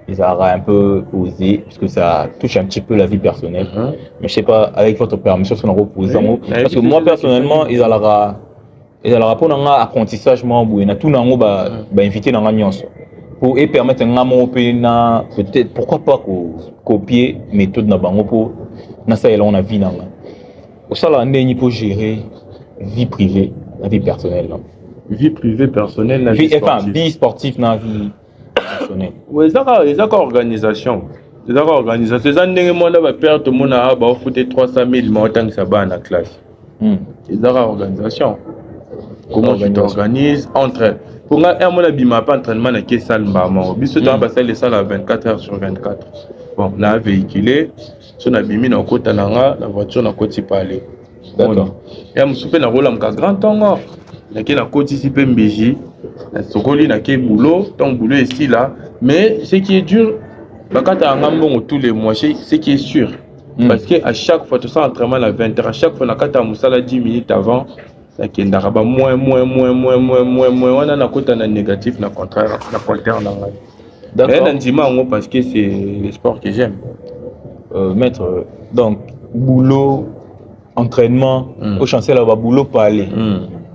ils auraient un peu osé, puisque ça touche un petit peu la vie personnelle. Mais je sais pas, avec votre permission, si on repose en haut. Parce que moi, personnellement, ils allaient pour un apprentissage, moi, tout le monde invité dans la nuance. Pour permettre un peut-être, pourquoi pas copier méthode na bango pour na ça on a vie dans au sala ndeni pour gérer vie privée, la vie personnelle. Vie privée, personnelle, la vie sportive. Enfin, vie sportive, la vie personnelle. Oui, c'est une organisation. C'est une organisation. C'est un monde qui va perdre tout le monde à foutre 300 000 mais autant que ça va dans la classe. C'est une organisation. Comment tu t'organises entre. Pour moi, je n'ai pas entraînement dans quelle salle. Je suis dans les salles à 24 heures sur 24. Bon, on a véhiculé. Si on a mis dans la voiture, on a côté parler. D'accord. Et je suis dans le grand temps. Il y a côté ici, Mbiji. Il y a boulot. Ton boulot est ici là. Mais ce qui est dur, quand tu as un bon tous les mois, ce qui est sûr. Parce qu'à chaque fois, tu as un entraînement à 20 heures. À chaque fois, quand tu as un 10 minutes avant, moins, on a un négatif, un contraire, un contraire. D'accord. Parce que c'est le sport que j'aime. Maître, donc, boulot, entraînement, au chancel, il y a boulot pour aller.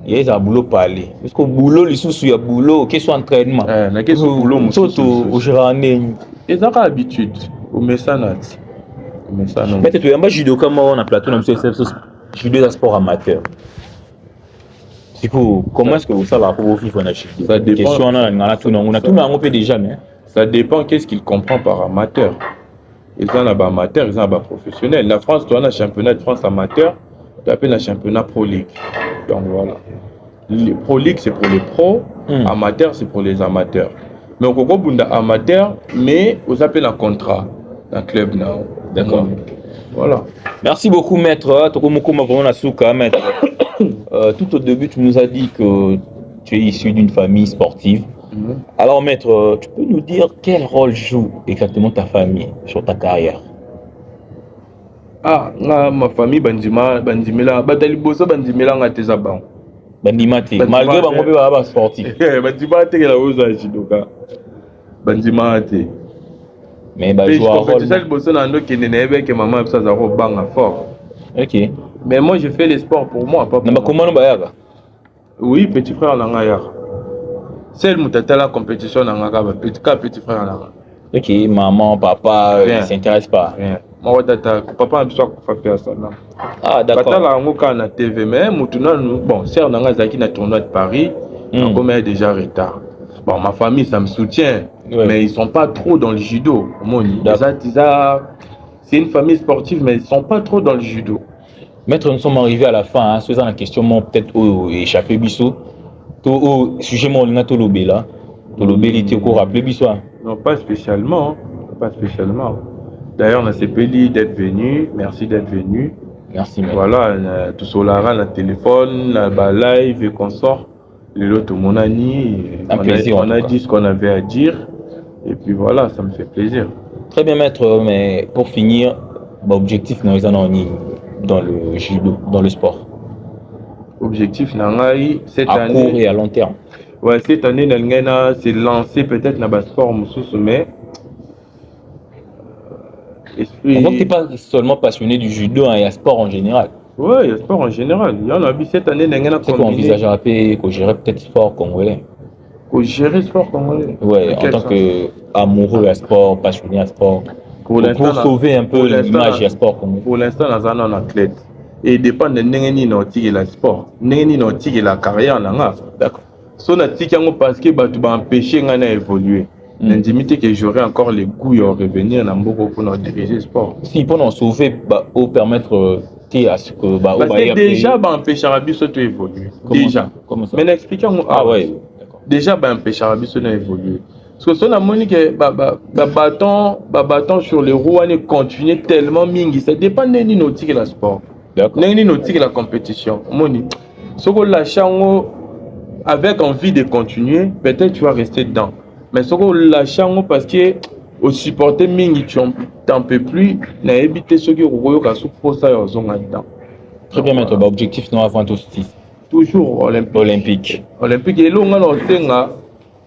Il y a boulot pour aller. Parce que boulot, les sous, il y a boulot, quel soit entraînement. Il y a boulot, au géranier. Et ça, l'habitude, au message. Maître, tu as un judoka, on a plateau, on a judo de sport amateur. Comment est-ce que vous savez pour vivre en Chine? Ça dépend. Question, on a tout le monde déjà, mais. Ça dépend qu'est-ce qu'il comprend par amateur. Ils ont un amateur, ils ont un professionnel. La France, tu as un championnat de France amateur, tu appelles un championnat Pro League. Donc voilà. Le Pro League, c'est pour les pros, amateur, c'est pour les amateurs. Mais on peut amateur, mais on appelle un contrat, un club now. D'accord. Voilà. Merci beaucoup, maître. Maître. Tout au début, tu nous as dit que tu es issu d'une famille sportive. Alors, maître, tu peux nous dire quel rôle joue exactement ta famille sur ta carrière? Ah, ma famille, Bandimela, Batali Bosso, Bandimela, Ngatezaban. Bandimate, malgré Bango sportif. Bandimate, qui est la hausse à Jidoka. Bandimate. Mais je vois un rôle. C'est ça le Bosso, qui n'est que maman, ça a bang fort. Ok. Mais moi, je fais les sports pour moi, pas pour moi. Comment on Oui, petit frère Nangaya. C'est le moutata la compétition Nangaka, petit frère Nangaka. Ok, maman, papa, ils ne s'intéressent pas. Rien. Moi, papa a besoin de faire ça. Ah, d'accord. Papa là, on a TV, mais bon, c'est Nangaka qui a tourné de Paris, on est déjà retard. Bon, ma famille, ça me soutient, mais ils ne sont pas trop dans le judo. C'est une famille sportive, mais ils ne sont pas trop dans le judo. Maître, nous sommes arrivés à la fin. C'est la question, peut-être échappé Bissot. Au sujet, on a tout l'obé là. Tout l'obé, il était au cours rappelé Bissot. Non, pas spécialement. Pas spécialement. D'ailleurs, on a CPLI d'être venu. Merci d'être venu. Merci, maître. Voilà, tout Solara, le téléphone, la live et qu'on sort. L'autre, mon ami. On a dit ce qu'on avait à dire. Et puis voilà, ça me fait plaisir. Très bien, maître. Mais pour finir, objectif, nous allons dans le judo, dans le sport. Objectif Nangai cette année. À court et à long terme. Ouais, cette année, c'est lancé peut-être dans le sport, mais on voit que tu n'es pas seulement passionné du judo, il y a sport en général. Oui, il y a sport en général. Il y en a vu cette année, c'est qu'on envisagerait qu'on gérer peut-être sport congolais. Qu'on gérer sport congolais. Oui, en tant qu'amoureux à sport, passionné à sport. Pour sauver un peu l'image du sport congolais. Pour l'instant, nous avons un athlète. Et il dépend de n'engeni nautique et la sport, n'engeni nautique et la carrière nanga. D'accord. So na tiki yango parce que tu vas empêcher ngana évoluer. N'indimité que j'aurais encore les goûts à revenir dans Mboko pour nous diriger le sport. Si pour nous sauver, ou permettre à ce que parce que déjà, empêcher Arabiso de évoluer. Déjà. Comment ça? Mais expliquons-moi. Ah ouais. Déjà, empêcher Arabiso d'évoluer. Parce que si on a montré que bâton sur les roues, on continue tellement mingi. Ça dépend de nautique la sport. D'accord. De nautique la compétition. Moni. Si on lâche avec envie de continuer, peut-être tu vas rester dedans. Mais si on lâche parce que au supporter mingi, tu n'en peux plus, n'a évité ce qui est pour ça dedans. Très bien, maître. Objectif non avant tout. Toujours olympique. Olympique. Et là, on a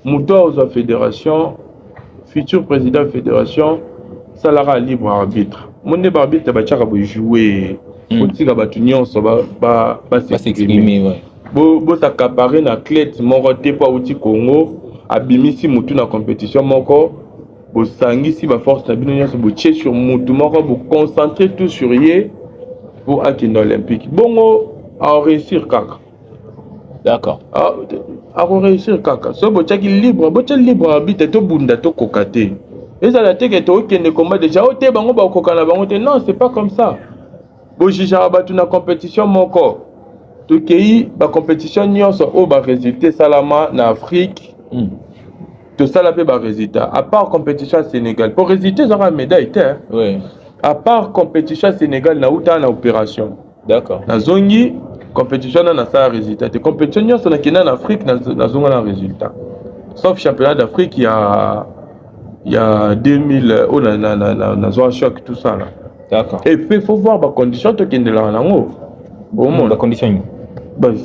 Moutoua aux fédération, futur président de la fédération, salarié libre arbitre. Mon arbitre va jouer. Aussi, va s'exprimer. Bo s'accaparer na athlète moroté pas outil Congo, abimisi mutu na compétition moko, bo sangisi ba force na bino nyonso bo tché sur mutu moko, bo concentrer tout sur yé pour atteindre l'olympique. Bongo à réussir kaka. D'accord. À réussir kaka. So bo tchaki libre arbitre to bunda to kokate. Et ça la teke to kende combat déjà o te bango ba kokana bango te. Non, c'est pas comme ça. Bo jija ba tu na compétition moko. Tout pays, la compétition nyonso au bas résultat salama en Afrique. Tout ça là peut bas résultat. À part compétition Sénégal, pour résulter ça aura médaille terre. Oui. À part compétition Sénégal na outa na opération. D'accord. Na zongi compétition na ça résultat. Des compétitions nyonso na kina en Afrique na zonga na résultat. Sauf championnat d'Afrique il y a 2000 oh na zoa choc tout ça là. D'accord. Et puis il faut voir les conditions to kende là nango. Bon, la condition.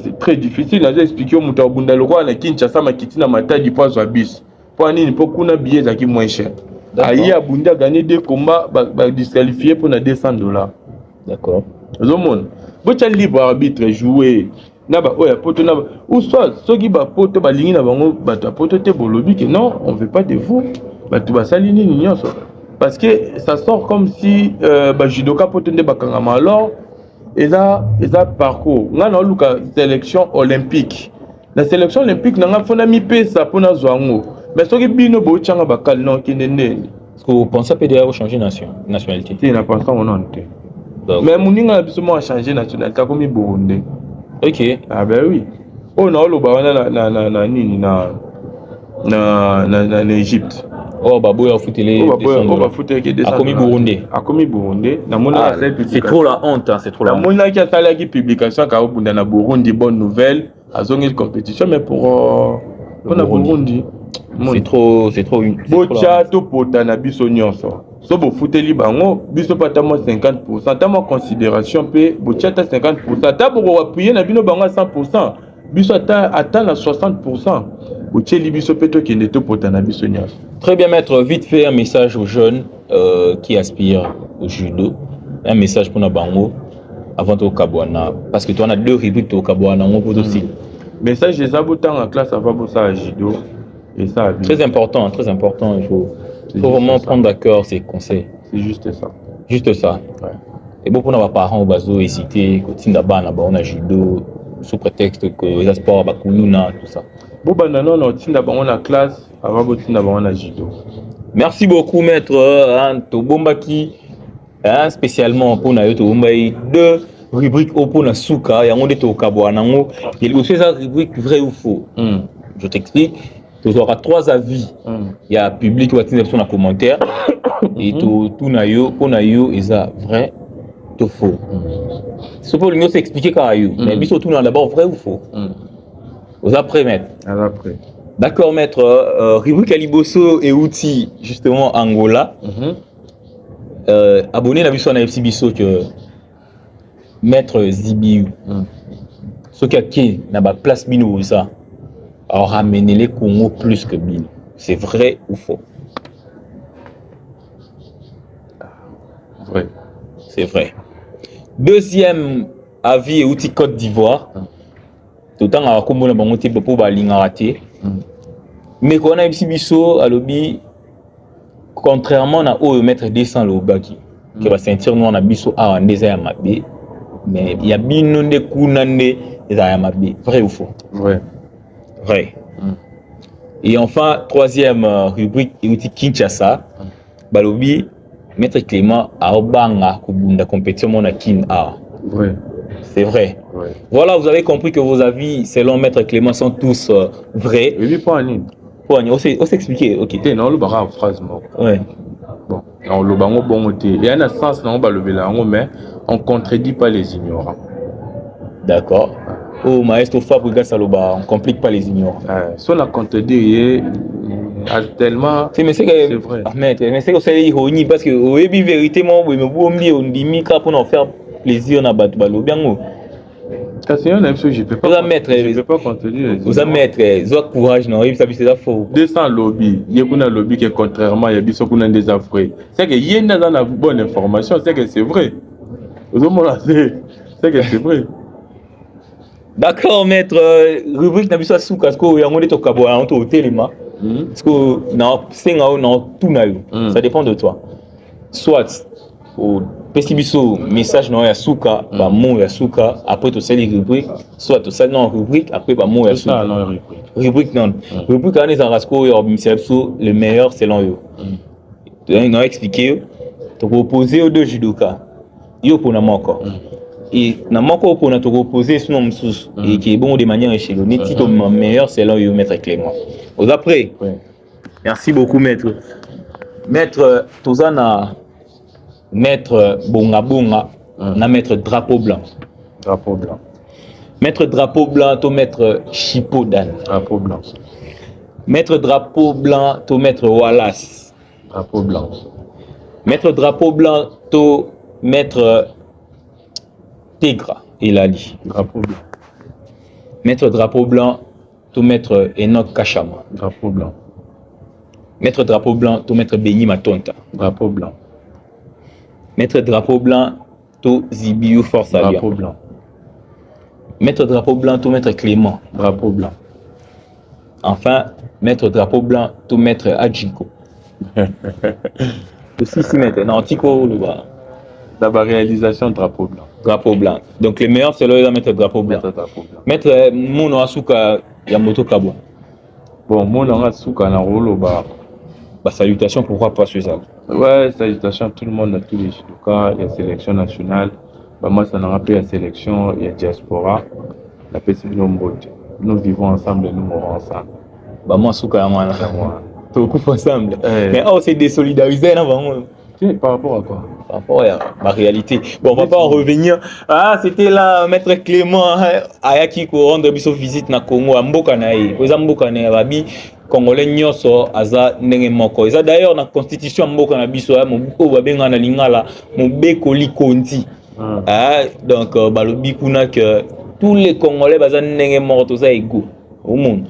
C'est très difficile. J'ai expliqué au Moutabounda le roi na Kinshasa makiti na matadi poids à bis. Pour nini pour kuna billet zaki moins cher. Aïe Abunda a gagné des combats disqualifié pour na $200. D'accord. Zomon. Bocha libre arbitre jouer. Na ba oya poto na ou soit ceux qui ba poto ba lingi na bango ba ta poto te bolobi que non, on veut pas de vous. Ba tu ba salini ni nyonso. Parce que ça sort comme si ba judoka poto nde bakangama alors et là parcours nga na luka sélection olympique. La sélection olympique n'a pas fait mi pesa pour na zwango. Mais ce qui bino bo changa bakal non kinene. Est-ce que vous pensez que PDA va changer nationalité? Si na pensé on non. Mais moninga absolument changer nationalité comme Burundi. OK. Ah ben oui. Oh na lo ba na nini na Égypte. Oh babo ya foutele. Oh ba foutele que descendre. Akomi Burundi. Na mona c'est trop la honte, hein, c'est trop la honte. Na mona qui a sala qui publication ka obunda na Burundi bonne nouvelle, azongi compétition mais pour na Burundi. C'est trop Bocha to pota na biso nyonso. So bo fouteli bango, biso pata mo 50%, ta mo considération pe bocha ta 50%, ta bo appuyer na bino bango à 100%. Biso atteint à 60%. Bocha li biso pe to kende to pota na biso nyonso. Très bien maître, vite fait un message aux jeunes qui aspirent au judo, un message pour na bango avant au Kabwana parce que toi on a deux rubriques au Kabwana on peut aussi. Message des abotants en classe avant pour ça judo. Et ça, très important, il faut vraiment prendre à cœur ces conseils. C'est juste ça. Juste ça. Ouais. Et beaucoup de parents ont bazo hésité, continuent d'abord on a judo sous prétexte que les sports bakuluna tout ça. Bon banana on tient d'abord on a classe avant on tient d'abord on a judo. Merci beaucoup maître Tobombaki spécialement pour na yo Tobombai deux rubriques au pour na souka ya ngonde to kabwana ngo il aussi ça rubrique vrai ou faux. Je t'explique. Tu auras 3 avis. Il y a public qui va tenir sur un commentaire. Et tout na yo, et ça vrai, tout faux. Ce pour nous s'expliquer car yo. Mais biso tout d'abord vrai ou faux. Aux après maître. Après. D'accord maître. Rubrique Aliboso et outils justement Angola. Abonné la biso na FC biso que maître Zibiu. Ce qui a na place bino ça. Alors ramener les Congo plus que Bin. C'est vrai ou faux? Vrai. C'est vrai. Deuxième avis et outil Côte d'Ivoire. Tout le temps, on a comme on a type pour raté. Mais quand on a ici biso à lobby, contrairement à au mettre 200 le baki qui va sentir nous on a biso à un désert mabé. Mais il y a bin de kunande des mabé. Vrai ou faux? Vrai. Vrai. Et enfin, troisième rubrique, Euti Kinshasa, Balobi, Maître Clément a obanga kubunda compétition mon kin a. Vrai. C'est vrai. Ouais. Voilà, vous avez compris que vos avis, selon Maître Clément, sont tous vrais. Et puis pas en ligne. On s'expliquer, ok. T'es non le bara en phrase moi. Ouais. Bon, on le bango bon côté. Il y a un sens non ba le belango mais on contredit pas les ignorants. D'accord. Oh, maestro Fabrigas Saloba, on ne complique pas les ignorants. Si on a contredit, tellement. C'est vrai. Mais c'est que c'est ironie parce que au début, vérité, moi, on dit mika pour nous faire plaisir, on a battu Balobiango. Je ne peux pas contredire. Vous avez mettre, courage, non, ça c'est faux. 200 lobbies, il y a un lobby qui est contrairement, il y a des affreux. C'est que il y a une bonne information, c'est que c'est vrai. C'est que c'est vrai. D'accord, maître. Rubrique n'a pas de sous parce que y a un autre cabo à un téléma. Parce que ça dépend de toi. Soit au pestibiso message non ya souka, ba mot ya souka, après tu sais les rubriques, soit tu sais non rubrique, après ba mot ya souka. Rubrique non. Rubrique on est en rasco ya le meilleur selon eux. Tu as expliqué, tu proposer aux deux judoka. Yo pour encore. Et na moko pour te reposer sur nos sous et qui est bon de manière échelonnée, si ton meilleur selon eux Maître Clément. Aux après. Merci beaucoup maître. Maître Tozana Maître Bonga Bonga, na Maître Drapeau Blanc. Drapeau Blanc. Maître Drapeau Blanc, to Maître Chipodan. Drapeau Blanc. Maître Drapeau Blanc, to Maître Wallace. Drapeau Blanc. Maître Drapeau Blanc, to Maître Tegra Elali. Drapeau Blanc. Maître Drapeau Blanc, to Maître Enoch Kachama. Drapeau Blanc. Maître Drapeau Blanc, to Maître Béni Matonta. Drapeau Blanc. Maître Drapeau Blanc, to Zibiou Force Alliance. Drapeau Blanc. Maître Drapeau Blanc, to Maître Clément. Drapeau Blanc. Enfin, Maître Drapeau Blanc, to Maître Adjiko. Si maintenant, Tico, le bas. D'abord, réalisation Drapeau Blanc. Drapeau Blanc. Donc, les meilleurs, c'est là Maître Drapeau Blanc. Maître Mono Asuka Yamoto Kabwa. Bon, Mono Asuka Narolo, bah. Salutations, pourquoi pas ce ça? Ouais, salutations à tout le monde, à tous les judokas, il y a sélection nationale. Bah, moi, ça n'a rappelé la sélection, il y a diaspora. La PCB Nombote. Nous vivons ensemble et nous mourons ensemble. Bah, moi, Asuka Yamana. Tout coup ensemble. Mais on s'est désolidarisé, non? Par rapport à quoi? Par rapport à ma réalité. Bon, on va pas en revenir. Ah, c'était là, Maître Clément, Ayaki, qui rendre visite na Congo, à Mbokanaï. Aux Mbokanaï, Babi, Congolais, Nyoso, Aza, Nengemoko. Et d'ailleurs, la constitution Mbokana Biso, mon Babenga na Lingala, mon Bekoli Konti. Donc, Balobi Kuna, que tous les Congolais, Baza Nengemoko, tout ça égaux. Au monde,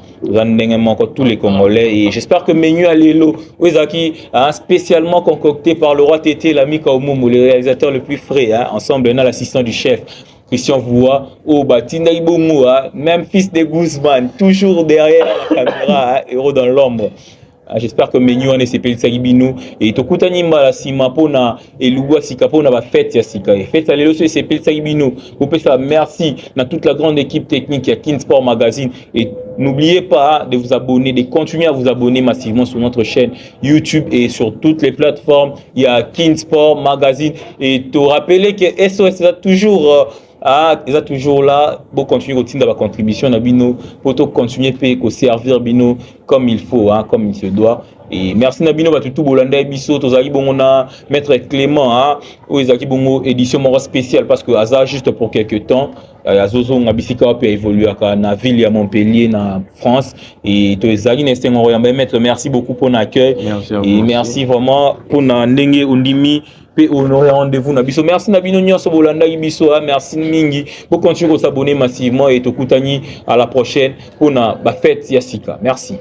tous les Congolais et j'espère que Menu Alelo, spécialement concocté par le roi Tété, l'ami Kaomomo, le réalisateur le plus frais, ensemble on a l'assistant du chef Christian Voua, Batinda Ibomo, même fils de Guzman, toujours derrière la caméra, héros dans l'ombre. J'espère que Menu en SCP Sagibino et Tokutani Malasima Pona et Lugua Sikapona va fête ya Sika. Et fête à l'élo sur SCP Sagibino. Vous pouvez faire merci à toute la grande équipe technique à Kinsport Magazine. Et n'oubliez pas de vous abonner, de continuer à vous abonner massivement sur notre chaîne YouTube et sur toutes les plateformes. Il y a Kinsport Magazine. Et te rappeler que SOS est toujours. Ils sont toujours là pour continuer au titre de la contribution pour continuer à servir Bino comme il faut, comme il se doit. Et merci Nabino Batutu Bolanda Biso, Tozaki Bongona, Maître Clément, Oezaki Bongo, édition mora spéciale parce que hasard juste pour quelques temps. Azozo Ngabisika peut évoluer à la ville à Montpellier, en France. Et Tozaki Nestengo, Maître, merci beaucoup pour l'accueil. Et merci vraiment pour Nandenge Undimi. Honorer rendez-vous Nabiso. Merci Nabino Nyonso Bolanda Ibiso. Merci Mingi. Pour continuer à s'abonner massivement et Tokutani à la prochaine pour la fête Yassika. Merci.